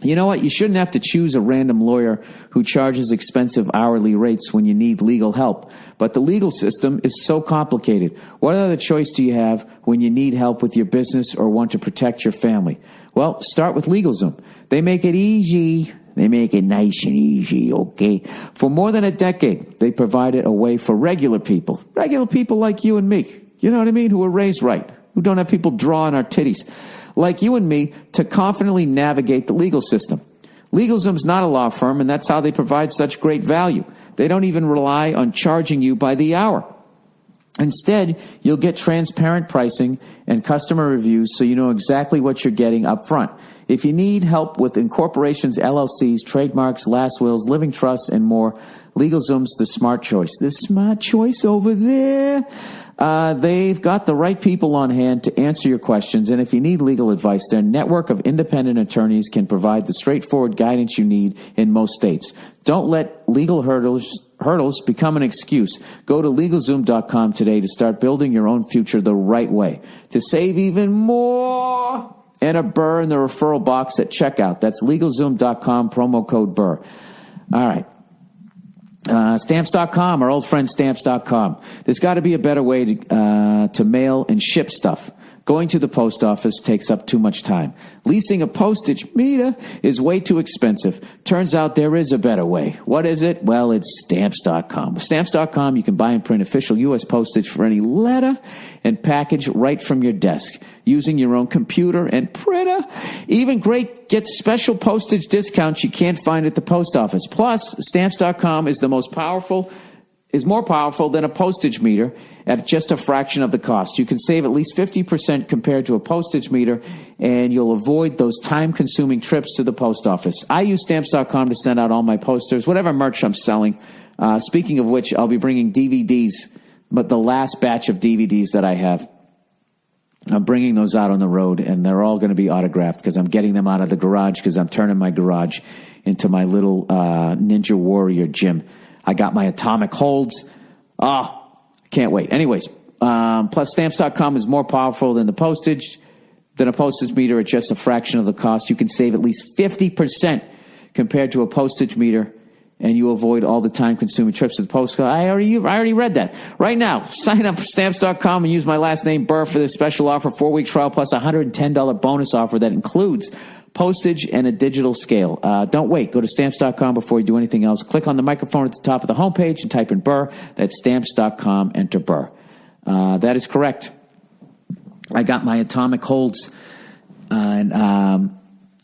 You know what? You shouldn't have to choose a random lawyer who charges expensive hourly rates when you need legal help. But the legal system is so complicated. What other choice do you have when you need help with your business or want to protect your family? Well, start with LegalZoom. They make it easy. They make it nice and easy, okay? For more than a decade, they provided a way for regular people like you and me, you know what I mean, who were raised right, who don't have people drawing our titties, like you and me, to confidently navigate the legal system. LegalZoom's not a law firm, and that's how they provide such great value. They don't even rely on charging you by the hour. Instead, you'll get transparent pricing and customer reviews so you know exactly what you're getting up front. If you need help with incorporations, LLCs, trademarks, last wills, living trusts, and more, LegalZoom's the smart choice. The smart choice over there. They've got the right people on hand to answer your questions, and if you need legal advice, their network of independent attorneys can provide the straightforward guidance you need in most states. Don't let legal hurdles become an excuse. Go to LegalZoom.com today to start building your own future the right way. To save even more, enter Burr in the referral box at checkout. That's LegalZoom.com, promo code Burr. All right. Stamps.com, our old friend Stamps.com. There's got to be a better way to mail and ship stuff. Going to the post office takes up too much time. Leasing a postage meter is way too expensive. Turns out there is a better way. What is it? Well, it's Stamps.com. With Stamps.com, you can buy and print official U.S. postage for any letter and package right from your desk, using your own computer and printer. Even great, get special postage discounts you can't find at the post office. Plus, Stamps.com is more powerful than a postage meter at just a fraction of the cost. You can save at least 50% compared to a postage meter, and you'll avoid those time-consuming trips to the post office. I use Stamps.com to send out all my posters, whatever merch I'm selling. Speaking of which, I'll be bringing DVDs, but the last batch of DVDs that I have, I'm bringing those out on the road, and they're all going to be autographed because I'm getting them out of the garage because I'm turning my garage into my little Ninja Warrior gym. I got my atomic holds. Can't wait. Anyways, plus Stamps.com is more powerful than a postage meter at just a fraction of the cost. You can save at least 50% compared to a postage meter, and you avoid all the time-consuming trips to the post office. I already read that. Right now, sign up for Stamps.com and use my last name, Burr, for this special offer, 4-week trial plus a $110 bonus offer that includes postage and a digital scale. Don't wait. Go to Stamps.com before you do anything else. Click on the microphone at the top of the homepage and type in Burr. That's Stamps.com. Enter Burr. That is correct. I got my atomic holds And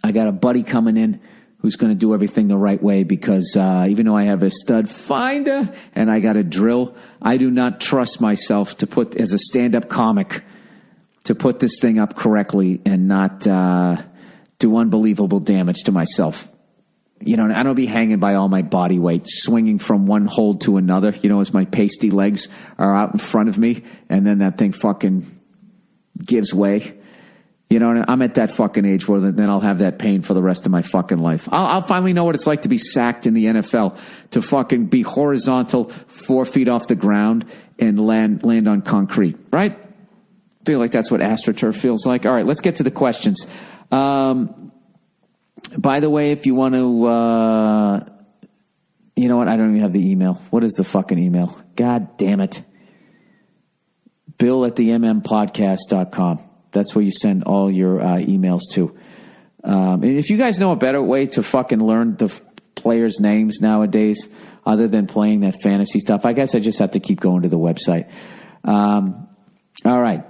I got a buddy coming in who's going to do everything the right way because even though I have a stud finder and I got a drill, I do not trust myself to put, as a stand-up comic, to put this thing up correctly and not do unbelievable damage to myself. You know, I don't be hanging by all my body weight, swinging from one hold to another, you know, as my pasty legs are out in front of me, and then that thing fucking gives way. You know, I'm at that fucking age where then I'll have that pain for the rest of my fucking life. I'll finally know what it's like to be sacked in the NFL, to fucking be horizontal 4 feet off the ground and land on concrete, right? I feel like that's what AstroTurf feels like. All right, let's get to the questions. By the way, if you want to, you know what? I don't even have the email. What is the fucking email? God damn it. Bill@themmpodcast.com. That's where you send all your emails to. And if you guys know a better way to fucking learn the players' names nowadays, other than playing that fantasy stuff, I guess I just have to keep going to the website. All right.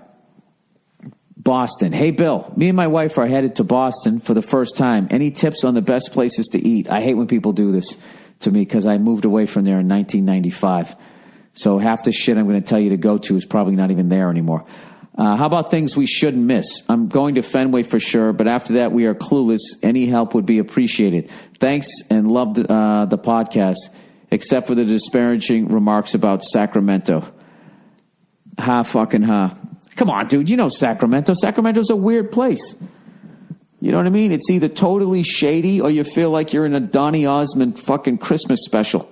Boston. Hey, Bill, me and my wife are headed to Boston for the first time. Any tips on the best places to eat? I hate when people do this to me because I moved away from there in 1995. So half the shit I'm going to tell you to go to is probably not even there anymore. How about things we shouldn't miss? I'm going to Fenway for sure, but after that, we are clueless. Any help would be appreciated. Thanks and love the podcast, except for the disparaging remarks about Sacramento. Ha fucking ha. Come on, dude. You know Sacramento. Sacramento's a weird place. You know what I mean? It's either totally shady or you feel like you're in a Donny Osmond fucking Christmas special.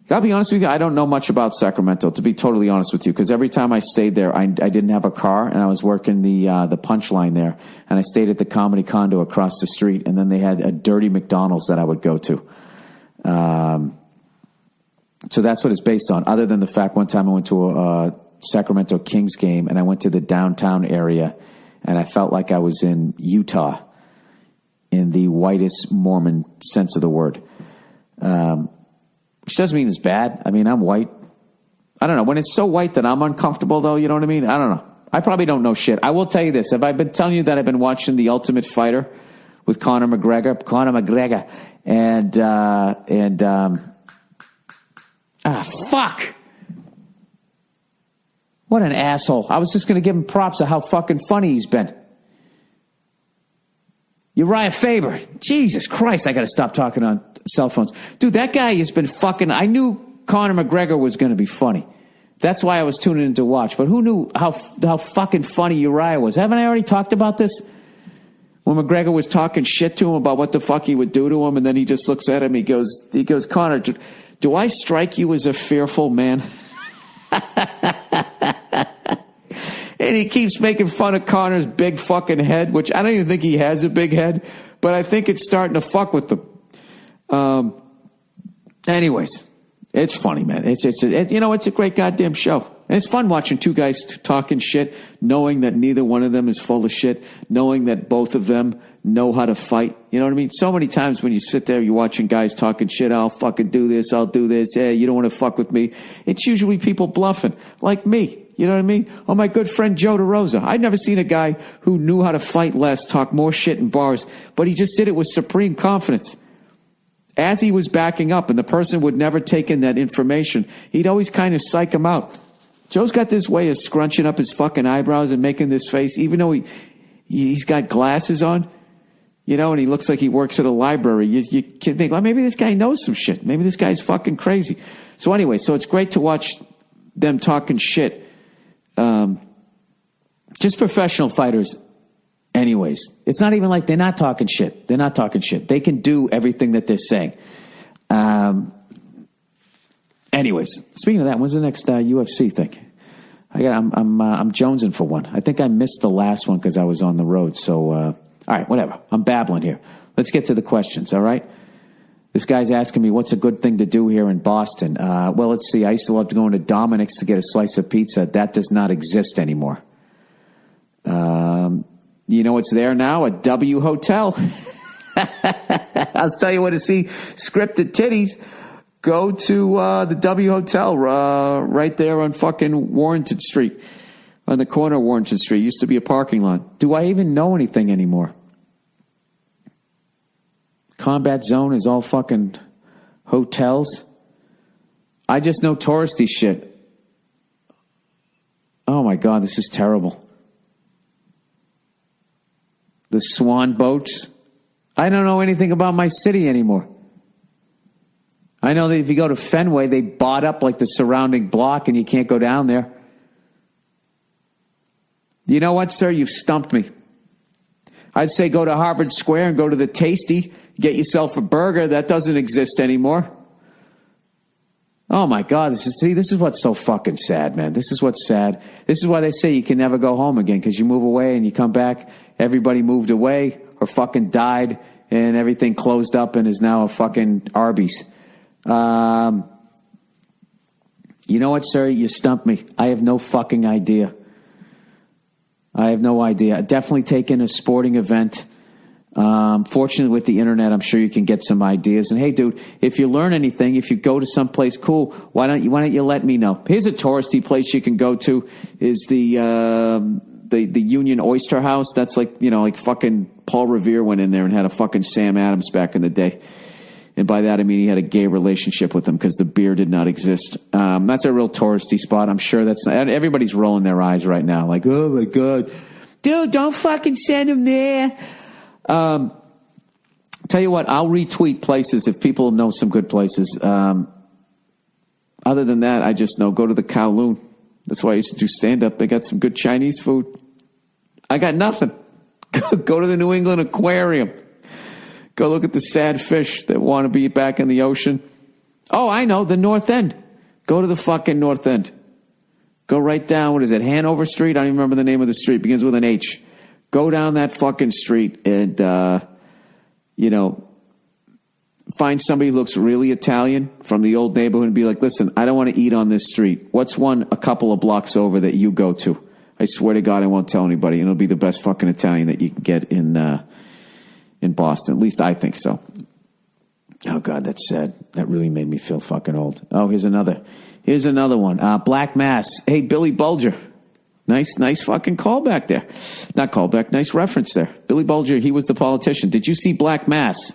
Gotta be honest with you, I don't know much about Sacramento, to be totally honest with you, because every time I stayed there, I didn't have a car, and I was working the Punchline there, and I stayed at the Comedy Condo across the street, and then they had a dirty McDonald's that I would go to. So that's what it's based on, other than the fact one time I went to a Sacramento Kings game, and I went to the downtown area, and I felt like I was in Utah, in the whitest Mormon sense of the word. Which doesn't mean it's bad. I mean, I'm white. I don't know. When it's so white that I'm uncomfortable, though, you know what I mean? I don't know. I probably don't know shit. I will tell you this. Have I been telling you that I've been watching The Ultimate Fighter with Conor McGregor? Fuck. What an asshole. I was just going to give him props of how fucking funny he's been. Uriah Faber. Jesus Christ, I got to stop talking on cell phones. Dude, that guy has been fucking... I knew Conor McGregor was going to be funny. That's why I was tuning in to watch. But who knew how fucking funny Uriah was? Haven't I already talked about this? When McGregor was talking shit to him about what the fuck he would do to him, and then he just looks at him, he goes, Conor, do I strike you as a fearful man? And he keeps making fun of Conor's big fucking head, which I don't even think he has a big head, but I think it's starting to fuck with them. Anyways, it's funny, man. It's a great goddamn show. And it's fun watching two guys talking shit, knowing that neither one of them is full of shit, knowing that both of them know how to fight. You know what I mean? So many times when you sit there, you're watching guys talking shit, I'll fucking do this, I'll do this, yeah, you don't want to fuck with me. It's usually people bluffing, like me. You know what I mean? Oh, my good friend Joe DeRosa. I'd never seen a guy who knew how to fight less, talk more shit in bars, but he just did it with supreme confidence. As he was backing up, and the person would never take in that information, he'd always kind of psych him out. Joe's got this way of scrunching up his fucking eyebrows and making this face, even though he's got glasses on, you know, and he looks like he works at a library. You can think, well, maybe this guy knows some shit. Maybe this guy's fucking crazy. So anyway, so it's great to watch them talking shit. Just professional fighters. Anyways, it's not even like they're not talking shit. They're not talking shit. They can do everything that they're saying. Anyways, speaking of that, when's the next UFC thing? I'm jonesing for one. I think I missed the last one because I was on the road. So, all right, whatever. I'm babbling here. Let's get to the questions. All right. This guy's asking me what's a good thing to do here in Boston. Well, let's see. I used to love to go into Dominic's to get a slice of pizza. That does not exist anymore. You know what's there now? A W Hotel. I'll tell you what to see. Scripted Titties. Go to the W Hotel right there on fucking Warrenton Street. on the corner of Warrington Street. Used to be a parking lot. Do I even know anything anymore? Combat Zone is all fucking hotels. I just know touristy shit. Oh my God, this is terrible. The Swan boats. I don't know anything about my city anymore. I know that if you go to Fenway, they bought up like the surrounding block and you can't go down there. You know what, sir? You've stumped me. I'd say go to Harvard Square and go to the Tasty, get yourself a burger. That doesn't exist anymore. Oh my God, this is what's so fucking sad, man. This is what's sad. This is why they say you can never go home again, because you move away and you come back, everybody moved away or fucking died and everything closed up and is now a fucking Arby's. You know what, sir? You stumped me. I have no fucking idea. I have no idea. Definitely taken a sporting event. Fortunately, with the internet, I'm sure you can get some ideas. And hey, dude, if you learn anything, if you go to someplace cool, why don't you let me know? Here's a touristy place you can go to. Is the Union Oyster House? That's like fucking Paul Revere went in there and had a fucking Sam Adams back in the day. And by that, I mean he had a gay relationship with him because the beer did not exist. That's a real touristy spot. I'm sure everybody's rolling their eyes right now. Like, oh my God. Dude, don't fucking send him there. Tell you what, I'll retweet places if people know some good places. Other than that, I just know go to the Kowloon. That's why I used to do stand-up. They got some good Chinese food. I got nothing. Go to the New England Aquarium. Go look at the sad fish that want to be back in the ocean. Oh, I know, the North End. Go to the fucking North End. Go right down, what is it, Hanover Street? I don't even remember the name of the street. Begins with an H. Go down that fucking street and, find somebody who looks really Italian from the old neighborhood and be like, listen, I don't want to eat on this street. What's one a couple of blocks over that you go to? I swear to God, I won't tell anybody. And it'll be the best fucking Italian that you can get in Boston. At least I think so. Oh, God, that's sad. That really made me feel fucking old. Oh, here's another one. Black Mass. Hey, Billy Bulger. Nice fucking callback there. Not callback, nice reference there. Billy Bulger, he was the politician. Did you see Black Mass?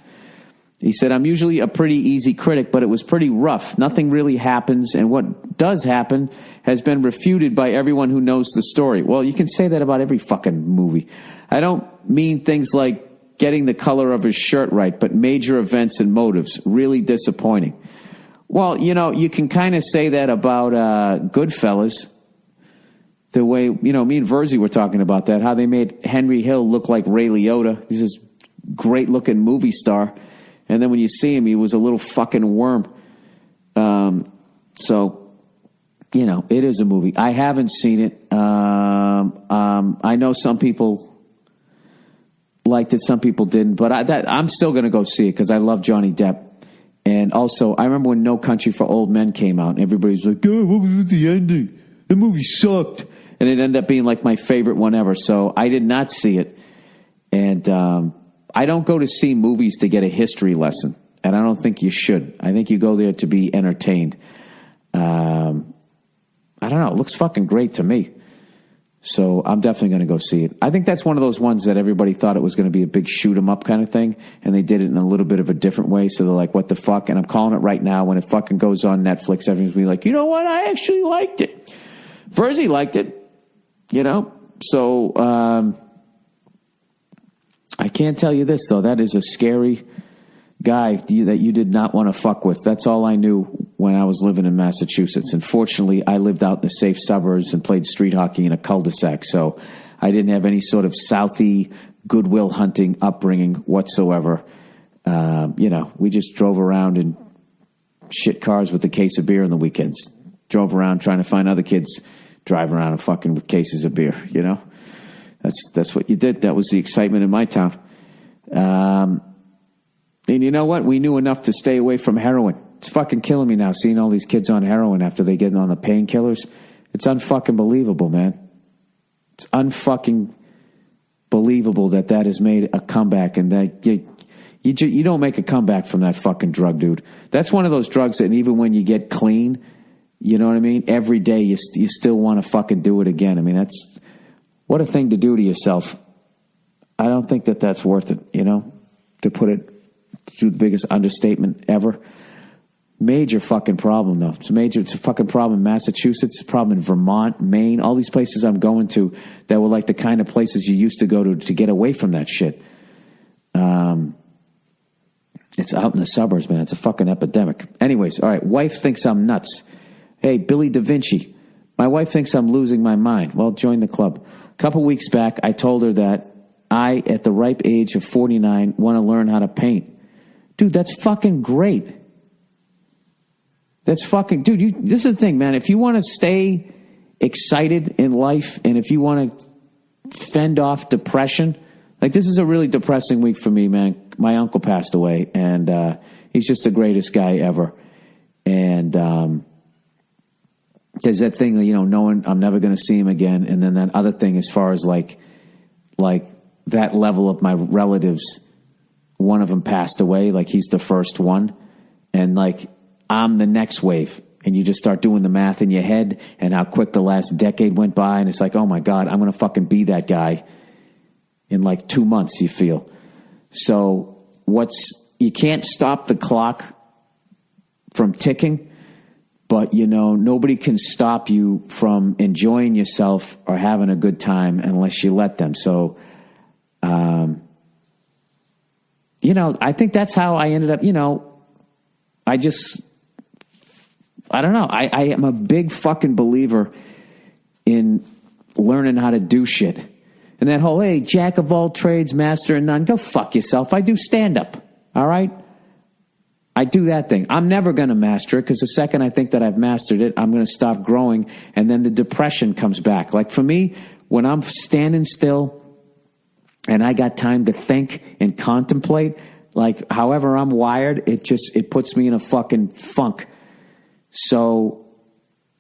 He said, I'm usually a pretty easy critic, but it was pretty rough. Nothing really happens, and what does happen has been refuted by everyone who knows the story. Well, you can say that about every fucking movie. I don't mean things like getting the color of his shirt right, but major events and motives. Really disappointing. Well, you can kind of say that about Goodfellas. The way, me and Verzi were talking about that, how they made Henry Hill look like Ray Liotta. He's this great-looking movie star. And then when you see him, he was a little fucking worm. So, it is a movie. I haven't seen it. I know some people liked it, some people didn't. But I'm still going to go see it because I love Johnny Depp. And also, I remember when No Country for Old Men came out, and everybody's like, oh, what was the ending? The movie sucked. And it ended up being like my favorite one ever. So I did not see it. And I don't go to see movies to get a history lesson. And I don't think you should. I think you go there to be entertained. I don't know. It looks fucking great to me. So I'm definitely going to go see it. I think that's one of those ones that everybody thought it was going to be a big shoot 'em up kind of thing. And they did it in a little bit of a different way. So they're like, what the fuck? And I'm calling it right now. When it fucking goes on Netflix, everyone's going to be like, you know what? I actually liked it. Verzi liked it. So I can't tell you this, though. That is a scary guy that you did not want to fuck with. That's all I knew when I was living in Massachusetts. And fortunately, I lived out in the safe suburbs and played street hockey in a cul-de-sac. So I didn't have any sort of Southie goodwill hunting upbringing whatsoever. We just drove around in shit cars with a case of beer on the weekends. Drove around trying to find other kids drive around and fucking with cases of beer, That's what you did. That was the excitement in my town. And you know what? We knew enough to stay away from heroin. It's fucking killing me now, seeing all these kids on heroin after they get on the painkillers. It's unfucking believable, man. It's unfucking believable that has made a comeback, and that you don't make a comeback from that fucking drug, dude. That's one of those drugs that even when you get clean, You know what I mean? Every day you still want to fucking do it again. I mean, that's what a thing to do to yourself. I don't think that that's worth it, you know, to put it to the biggest understatement ever. Major fucking problem, though. It's a fucking problem in Massachusetts. It's a problem in Vermont, Maine, all these places I'm going to that were like the kind of places you used to go to get away from that shit. It's out in the suburbs, man. It's a fucking epidemic. Anyways, all right. Wife thinks I'm nuts. Hey, Billy Da Vinci. My wife thinks I'm losing my mind. Well, join the club. A couple weeks back, I told her that I, at the ripe age of 49, want to learn how to paint. Dude, that's fucking great. That's fucking... Dude, this is the thing, man. If you want to stay excited in life and if you want to fend off depression... Like, this is a really depressing week for me, man. My uncle passed away, and he's just the greatest guy ever. And there's that thing, you know, knowing I'm never going to see him again. And then that other thing as far as, like that level of my relatives, one of them passed away. Like, he's the first one. And, like, I'm the next wave. And you just start doing the math in your head and how quick the last decade went by. And it's like, oh, my God, I'm going to fucking be that guy. In like 2 months, you feel. So you can't stop the clock from ticking, but, you know, nobody can stop you from enjoying yourself or having a good time unless you let them. So, you know, I think that's how I ended up, you know, I don't know. I am a big fucking believer in learning how to do shit. And that whole, hey, jack of all trades, master of none, go fuck yourself. I do stand-up, all right? I do that thing. I'm never going to master it because the second I think that I've mastered it, I'm going to stop growing, and then the depression comes back. Like, for me, when I'm standing still and I got time to think and contemplate, like, however I'm wired, it puts me in a fucking funk. So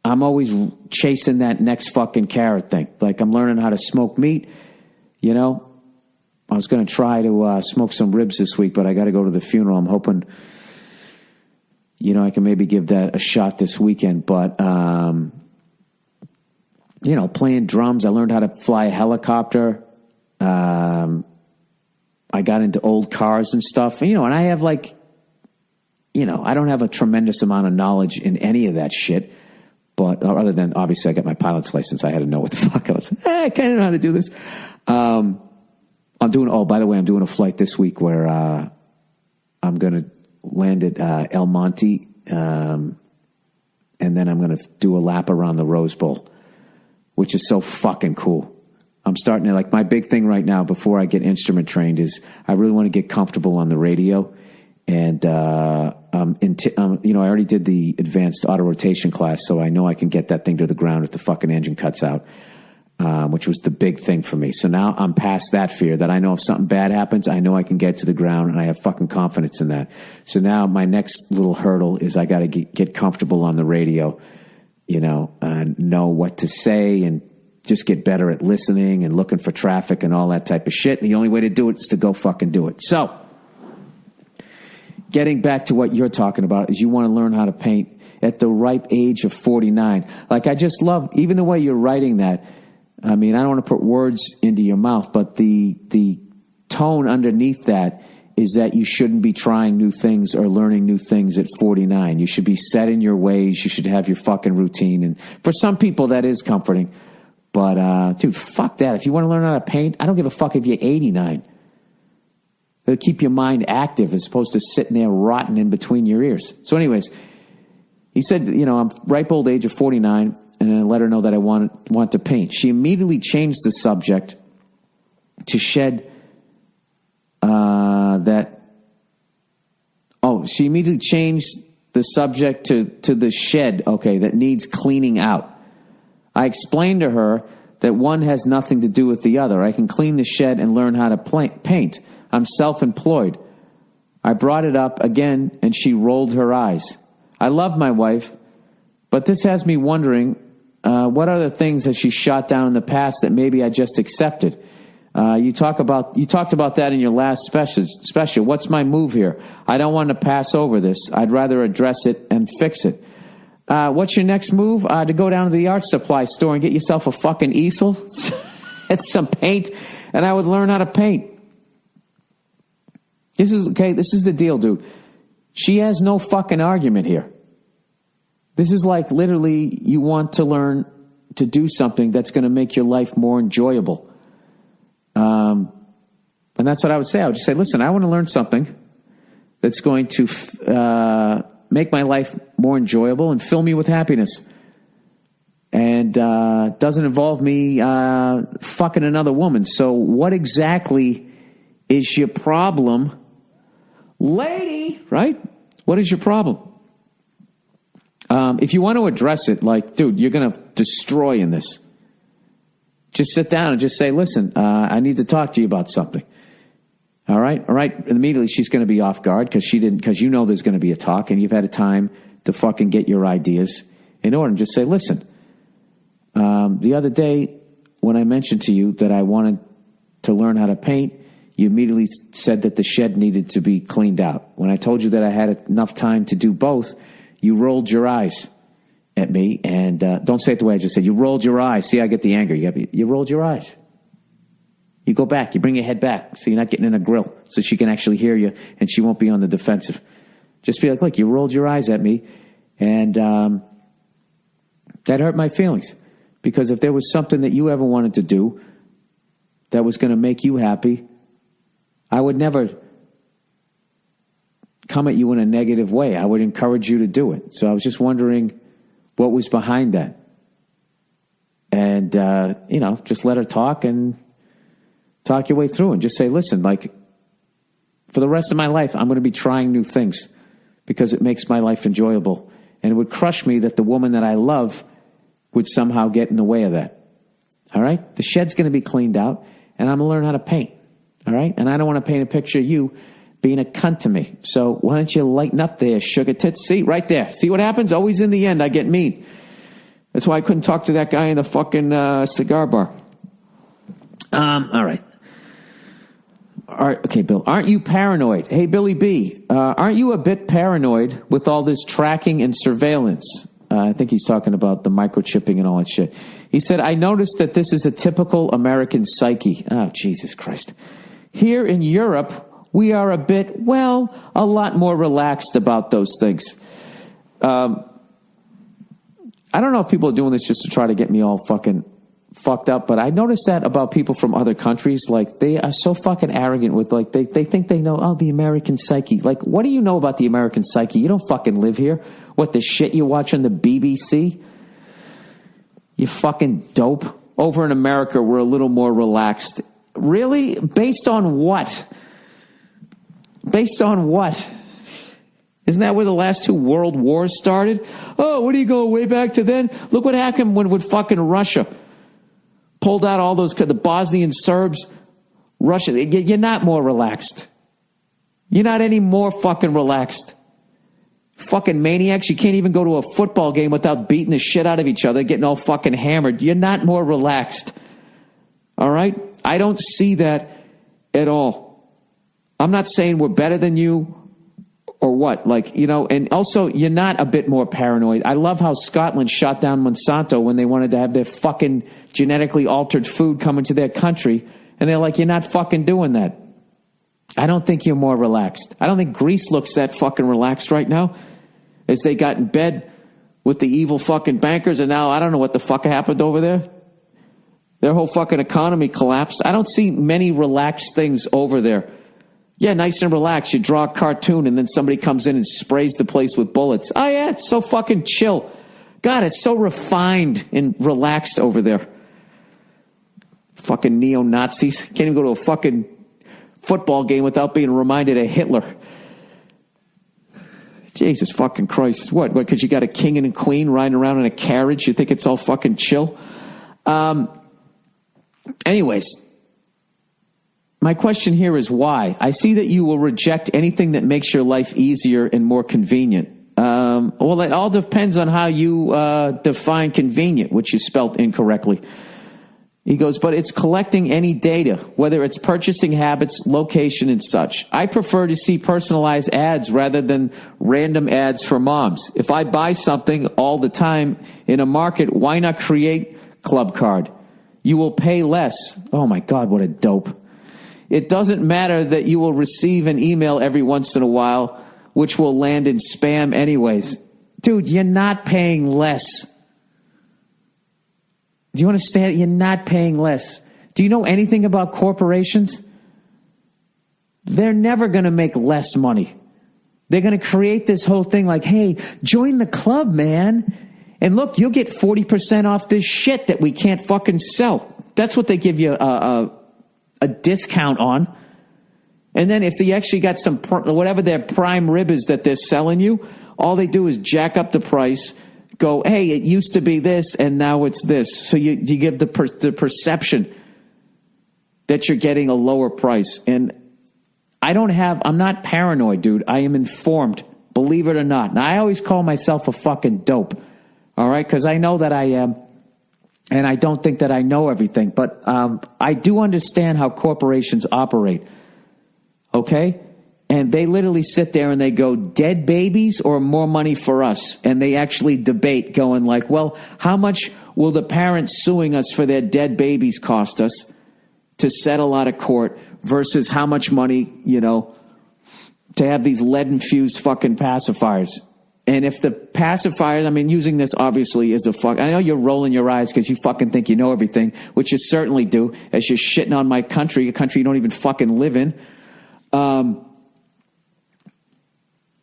I'm always chasing that next fucking carrot thing. Like, I'm learning how to smoke meat. You know, I was going to try to smoke some ribs this week, but I got to go to the funeral. I'm hoping, you know, I can maybe give that a shot this weekend. But, you know, playing drums. I learned how to fly a helicopter. I got into old cars and stuff. And, you know, and I have like, you know, I don't have a tremendous amount of knowledge in any of that shit. But other than, obviously, I got my pilot's license. I had to know what the fuck I was. I kind of know how to do this. I'm doing a flight this week where I'm going to land at El Monte, and then I'm going to do a lap around the Rose Bowl, which is so fucking cool. I'm starting to, like, my big thing right now before I get instrument trained is I really want to get comfortable on the radio. And, you know, I already did the advanced auto rotation class, so I know I can get that thing to the ground if the fucking engine cuts out, which was the big thing for me. So now I'm past that fear that I know if something bad happens, I know I can get to the ground, and I have fucking confidence in that. So now my next little hurdle is I got to get comfortable on the radio, you know, and know what to say and just get better at listening and looking for traffic and all that type of shit. And the only way to do it is to go fucking do it. So, getting back to what you're talking about is you want to learn how to paint at the ripe age of 49. Like, I just love, even the way you're writing that. I mean, I don't want to put words into your mouth, but the tone underneath that is that you shouldn't be trying new things or learning new things at 49. You should be set in your ways. You should have your fucking routine. And for some people, that is comforting. But, dude, fuck that. If you want to learn how to paint, I don't give a fuck if you're 89. It'll keep your mind active as opposed to sitting there rotting in between your ears. So anyways, he said, you know, I'm ripe old age of 49, and I let her know that I want to paint. She immediately changed the subject to shed she immediately changed the subject to the shed, okay, that needs cleaning out. I explained to her that one has nothing to do with the other. I can clean the shed and learn how to paint. I'm self-employed. I brought it up again, and she rolled her eyes. I love my wife, but this has me wondering, what other things has she shot down in the past that maybe I just accepted? You talked about that in your last special. What's my move here? I don't want to pass over this. I'd rather address it and fix it. What's your next move? To go down to the art supply store and get yourself a fucking easel and some paint, and I would learn how to paint. This is the deal, dude. She has no fucking argument here. This is like literally you want to learn to do something that's going to make your life more enjoyable. And that's what I would say. I would just say, listen, I want to learn something that's going to make my life more enjoyable and fill me with happiness. And doesn't involve me fucking another woman. So what exactly is your problem, lady? Right? What is your problem? If you want to address it, like, dude, you're going to destroy in this. Just sit down and just say, listen, I need to talk to you about something. All right? All right? And immediately she's going to be off guard because you know there's going to be a talk and you've had a time to fucking get your ideas in order and just say, listen, the other day when I mentioned to you that I wanted to learn how to paint, you immediately said that the shed needed to be cleaned out. When I told you that I had enough time to do both, you rolled your eyes at me, and don't say it the way I just said. You rolled your eyes. See, I get the anger. You rolled your eyes. You go back. You bring your head back so you're not getting in a grill so she can actually hear you and she won't be on the defensive. Just be like, look, you rolled your eyes at me, and that hurt my feelings. Because if there was something that you ever wanted to do that was going to make you happy, I would never come at you in a negative way. I would encourage you to do it. So I was just wondering what was behind that. And, just let her talk and talk your way through and just say, listen, like, for the rest of my life, I'm going to be trying new things because it makes my life enjoyable. And it would crush me that the woman that I love would somehow get in the way of that. All right? The shed's going to be cleaned out, and I'm going to learn how to paint. All right? And I don't want to paint a picture of you being a cunt to me. So why don't you lighten up there, sugar tits? See, right there. See what happens? Always in the end, I get mean. That's why I couldn't talk to that guy in the fucking cigar bar. All right. All right. Okay, Bill. Aren't you paranoid? Hey, Billy B. Aren't you a bit paranoid with all this tracking and surveillance? I think he's talking about the microchipping and all that shit. He said, I noticed that this is a typical American psyche. Oh, Jesus Christ. Here in Europe, we are a lot more relaxed about those things. I don't know if people are doing this just to try to get me all fucking fucked up, but I noticed that about people from other countries. Like, they are so fucking arrogant with, like, they think they know, the American psyche. Like, what do you know about the American psyche? You don't fucking live here. What, the shit you watch on the BBC? You fucking dope. Over in America, we're a little more relaxed. Really? Based on what? Based on what? Isn't that where the last 2 world wars started? Oh, what are you going way back to then? Look what happened when with fucking Russia pulled out all those, the Bosnian Serbs, Russia. You're not more relaxed. You're not any more fucking relaxed. Fucking maniacs. You can't even go to a football game without beating the shit out of each other, getting all fucking hammered. You're not more relaxed. All right? I don't see that at all. I'm not saying we're better than you or what. Like, and also you're not a bit more paranoid. I love how Scotland shot down Monsanto when they wanted to have their fucking genetically altered food come into their country. And they're like, you're not fucking doing that. I don't think you're more relaxed. I don't think Greece looks that fucking relaxed right now as they got in bed with the evil fucking bankers. And now I don't know what the fuck happened over there. Their whole fucking economy collapsed. I don't see many relaxed things over there. Yeah, nice and relaxed. You draw a cartoon and then somebody comes in and sprays the place with bullets. Oh, yeah, it's so fucking chill. God, it's so refined and relaxed over there. Fucking neo-Nazis. Can't even go to a fucking football game without being reminded of Hitler. Jesus fucking Christ. What, because you got a king and a queen riding around in a carriage? You think it's all fucking chill? Anyways. My question here is why? I see that you will reject anything that makes your life easier and more convenient. Well, it all depends on how you define convenient, which you spelt incorrectly. He goes, but it's collecting any data, whether it's purchasing habits, location, and such. I prefer to see personalized ads rather than random ads for moms. If I buy something all the time in a market, why not create Club Card? You will pay less. Oh my God, what a dope. It doesn't matter that you will receive an email every once in a while, which will land in spam anyways. Dude, you're not paying less. Do you understand? You're not paying less. Do you know anything about corporations? They're never going to make less money. They're going to create this whole thing like, hey, join the club, man. And look, you'll get 40% off this shit that we can't fucking sell. That's what they give you a discount on. And then if they actually got some, whatever their prime rib is that they're selling you, all they do is jack up the price, go, hey, it used to be this and now it's this. So you give the perception that you're getting a lower price. And I'm not paranoid, dude. I am informed, believe it or not. Now, I always call myself a fucking dope, all right? Because I know that I am, and I don't think that I know everything. But I do understand how corporations operate, okay? And they literally sit there and they go, dead babies or more money for us? And they actually debate going like, well, how much will the parents suing us for their dead babies cost us to settle out of court versus how much money, to have these lead-infused fucking pacifiers? And if the pacifiers, using this obviously is I know you're rolling your eyes because you fucking think you know everything, which you certainly do, as you're shitting on my country, a country you don't even fucking live in.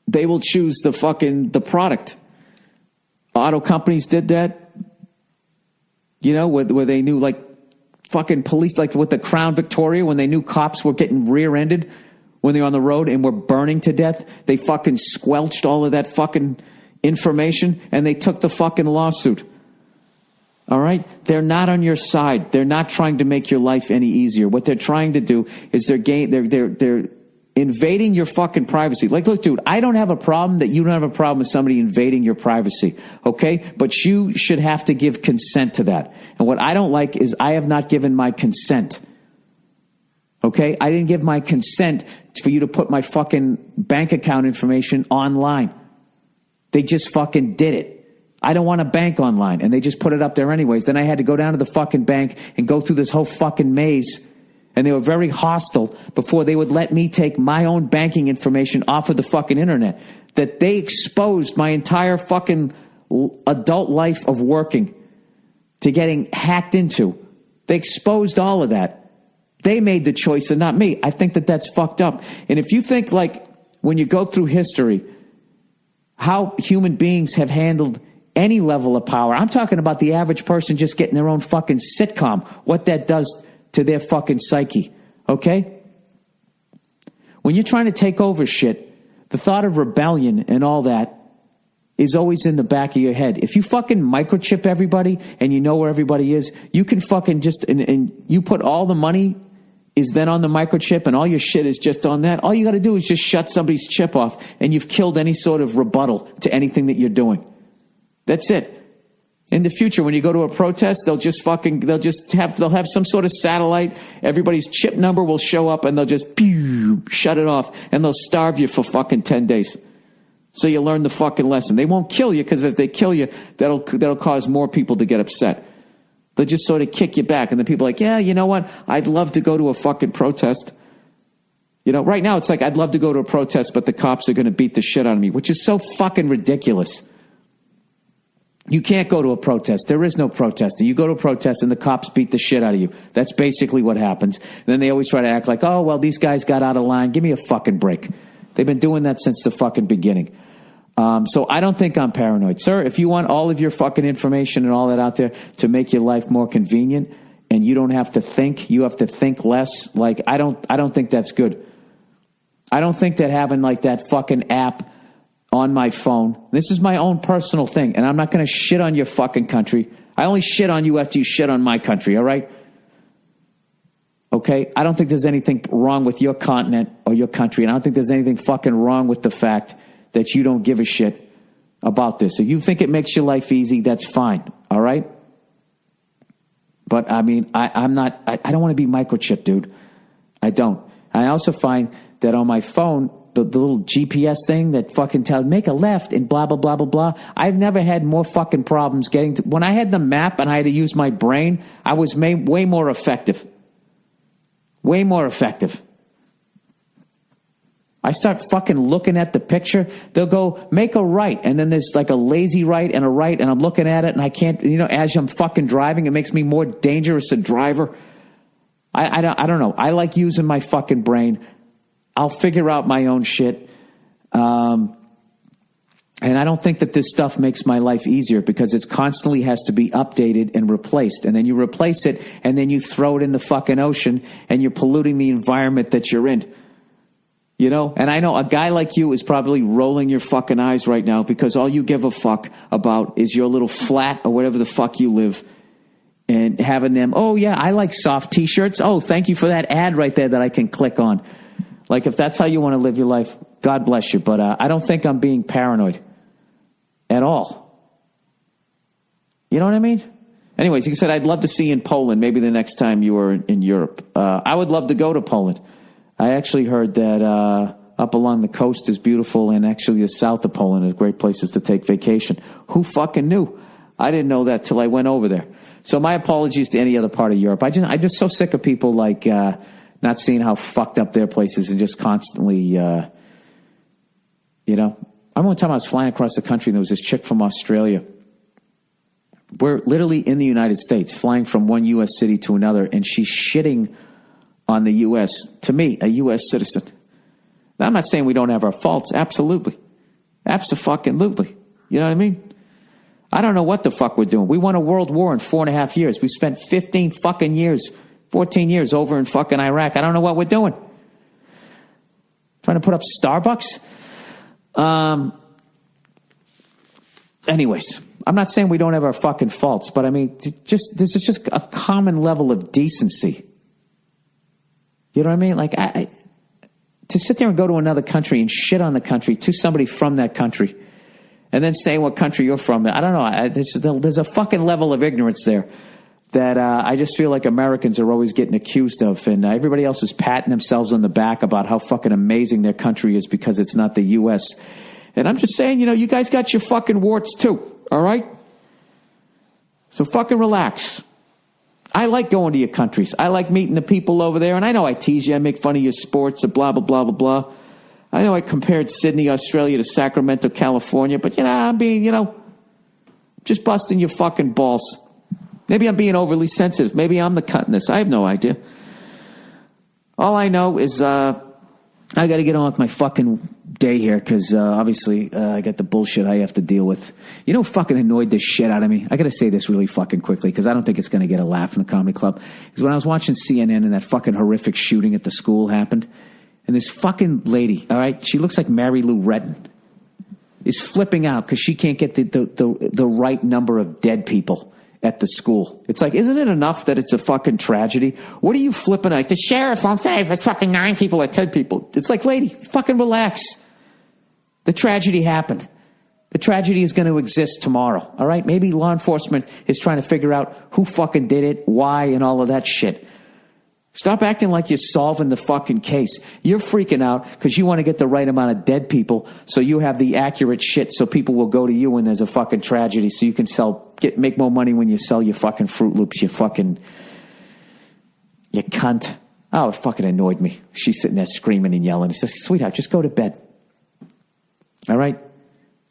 They will choose the product. Auto companies did that, where they knew like fucking police, like with the Crown Victoria, when they knew cops were getting rear-ended when they're on the road and were burning to death, they fucking squelched all of that fucking information and they took the fucking lawsuit. All right? They're not on your side. They're not trying to make your life any easier. What they're trying to do is they're invading your fucking privacy. Like, look, dude, I don't have a problem that you don't have a problem with somebody invading your privacy, okay? But you should have to give consent to that. And what I don't like is I have not given my consent, okay? I didn't give my consent for you to put my fucking bank account information online. They just fucking did it. I don't want to bank online, and they just put it up there anyways. Then I had to go down to the fucking bank and go through this whole fucking maze. And they were very hostile before they would let me take my own banking information off of the fucking internet. That they exposed my entire fucking adult life of working to getting hacked into. They exposed all of that. They made the choice and not me. I think that that's fucked up. And if you think like when you go through history, how human beings have handled any level of power, I'm talking about the average person just getting their own fucking sitcom, what that does to their fucking psyche, okay? When you're trying to take over shit, the thought of rebellion and all that is always in the back of your head. If you fucking microchip everybody and you know where everybody is, you can fucking just, and you put all the money is then on the microchip and all your shit is just on that. All you got to do is just shut somebody's chip off and you've killed any sort of rebuttal to anything that you're doing. That's it. In the future, when you go to a protest, they'll have some sort of satellite. Everybody's chip number will show up and they'll just shut it off and they'll starve you for fucking 10 days. So you learn the fucking lesson. They won't kill you because if they kill you, that'll cause more people to get upset. They'll just sort of kick you back. And then people are like, yeah, you know what? I'd love to go to a fucking protest. Right now it's like I'd love to go to a protest, but the cops are going to beat the shit out of me, which is so fucking ridiculous. You can't go to a protest. There is no protester. You go to a protest and the cops beat the shit out of you. That's basically what happens. And then they always try to act like, oh, well, these guys got out of line. Give me a fucking break. They've been doing that since the fucking beginning. So I don't think I'm paranoid. Sir, if you want all of your fucking information and all that out there to make your life more convenient and you don't have to think, you have to think less, like I don't think that's good. I don't think that having like that fucking app on my phone. This is my own personal thing, and I'm not going to shit on your fucking country. I only shit on you after you shit on my country, all right? Okay? I don't think there's anything wrong with your continent or your country, and I don't think there's anything fucking wrong with the fact that you don't give a shit about this. If you think it makes your life easy, that's fine, all right? But I mean, I'm not, I don't want to be microchipped, dude. I don't. I also find that on my phone, the little GPS thing that fucking tells make a left and blah, blah, blah, blah, blah. I've never had more fucking problems getting to, when I had the map and I had to use my brain, I was way more effective. Way more effective. I start fucking looking at the picture. They'll go, make a right. And then there's like a lazy right and a right. And I'm looking at it and I can't, as I'm fucking driving, it makes me more dangerous a driver. I don't know. I like using my fucking brain. I'll figure out my own shit. And I don't think that this stuff makes my life easier because it constantly has to be updated and replaced. And then you replace it and then you throw it in the fucking ocean and you're polluting the environment that you're in. And I know a guy like you is probably rolling your fucking eyes right now because all you give a fuck about is your little flat or whatever the fuck you live and having them, oh yeah, I like soft t-shirts. Oh, thank you for that ad right there that I can click on. Like if that's how you want to live your life, God bless you. But I don't think I'm being paranoid at all. You know what I mean? Anyways, you said I'd love to see you in Poland maybe the next time you were in Europe. I would love to go to Poland. I actually heard that up along the coast is beautiful, and actually the south of Poland is great places to take vacation. Who fucking knew? I didn't know that till I went over there. So my apologies to any other part of Europe. I'm just so sick of people like not seeing how fucked up their places and just constantly, I remember one time I was flying across the country and there was this chick from Australia. We're literally in the United States, flying from one U.S. city to another, and she's shitting on the U.S., to me, a U.S. citizen. Now, I'm not saying we don't have our faults. Absolutely. Abso-fucking-lutely. You know what I mean? I don't know what the fuck we're doing. We won a world war in 4.5 years. We spent 15 fucking years, 14 years over in fucking Iraq. I don't know what we're doing. Trying to put up Starbucks? Anyways, I'm not saying we don't have our fucking faults, but I mean, this is just a common level of decency. You know what I mean? Like, to sit there and go to another country and shit on the country to somebody from that country and then say what country you're from. I don't know. There's a fucking level of ignorance there that I just feel like Americans are always getting accused of, and everybody else is patting themselves on the back about how fucking amazing their country is because it's not the U.S. And I'm just saying, you guys got your fucking warts too, all right? So fucking relax. I like going to your countries. I like meeting the people over there. And I know I tease you. I make fun of your sports and blah, blah, blah, blah, blah. I know I compared Sydney, Australia to Sacramento, California. But, I'm being, just busting your fucking balls. Maybe I'm being overly sensitive. Maybe I'm the cunt in this. I have no idea. All I know is I got to get on with my fucking day here because obviously I got the bullshit I have to deal with. Fucking annoyed the shit out of me. I got to say this really fucking quickly because I don't think it's going to get a laugh in the comedy club. Is when I was watching CNN and that fucking horrific shooting at the school happened, and this fucking lady, all right, she looks like Mary Lou Retton, is flipping out because she can't get the right number of dead people at the school. It's like, isn't it enough that it's a fucking tragedy? What are you flipping at? The sheriff on safe. It's fucking 9 people or 10 people. It's like, lady, fucking relax. The tragedy happened. The tragedy is going to exist tomorrow, all right? Maybe law enforcement is trying to figure out who fucking did it, why, and all of that shit. Stop acting like you're solving the fucking case. You're freaking out because you want to get the right amount of dead people so you have the accurate shit so people will go to you when there's a fucking tragedy so you can make more money when you sell your fucking Fruit Loops, you cunt. Oh, it fucking annoyed me. She's sitting there screaming and yelling. She says, sweetheart, just go to bed. All right?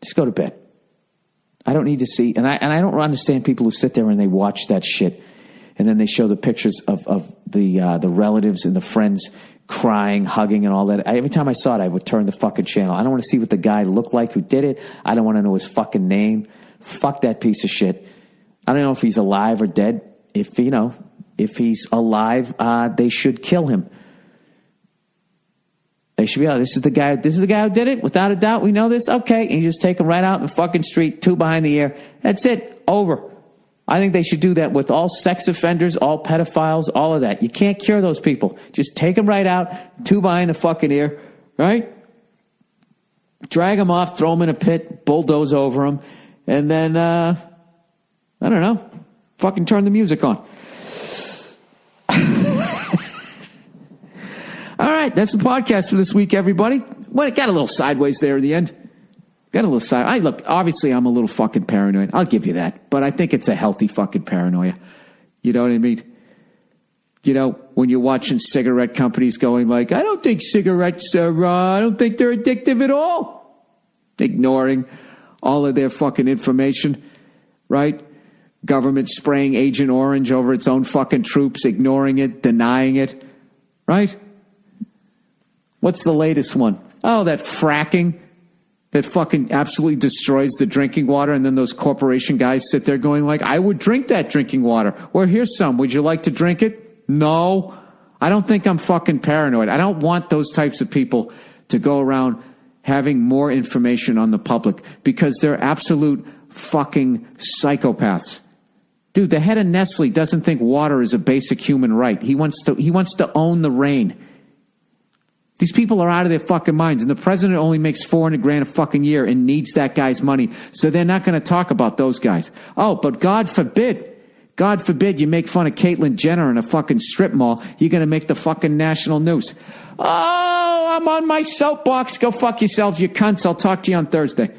Just go to bed. I don't need to see, and I don't understand people who sit there and they watch that shit, and then they show the pictures of the relatives and the friends crying, hugging, and all that. Every time I saw it, I would turn the fucking channel. I don't want to see what the guy looked like who did it. I don't want to know his fucking name. Fuck that piece of shit. I don't know if he's alive or dead. If he's alive, they should kill him. They should be, this is the guy who did it, without a doubt, we know this, okay, and you just take him right out in the fucking street, 2 behind the ear, that's it, over. I think they should do that with all sex offenders, all pedophiles, all of that. You can't cure those people. Just take them right out, 2 behind the fucking ear, right? Drag them off, throw them in a pit, bulldoze over them, and then, I don't know, fucking turn the music on. right, that's the podcast for this week, everybody. Well, it got a little sideways there at the end. Look, obviously I'm a little fucking paranoid. I'll give you that. But I think it's a healthy fucking paranoia. You know what I mean? You know, when you're watching cigarette companies going like, I don't think cigarettes are, I don't think they're addictive at all. Ignoring all of their fucking information, right? Government spraying Agent Orange over its own fucking troops, ignoring it, denying it, right? What's the latest one? Oh, that fracking that fucking absolutely destroys the drinking water, and then those corporation guys sit there going like, I would drink that drinking water. Or here's some. Would you like to drink it? No. I don't think I'm fucking paranoid. I don't want those types of people to go around having more information on the public because they're absolute fucking psychopaths. Dude, the head of Nestle doesn't think water is a basic human right. He wants to own the rain. These people are out of their fucking minds, and the president only makes $400,000 a fucking year and needs that guy's money, so they're not going to talk about those guys. Oh, but God forbid you make fun of Caitlyn Jenner in a fucking strip mall, you're going to make the fucking national news. Oh, I'm on my soapbox. Go fuck yourselves, you cunts. I'll talk to you on Thursday.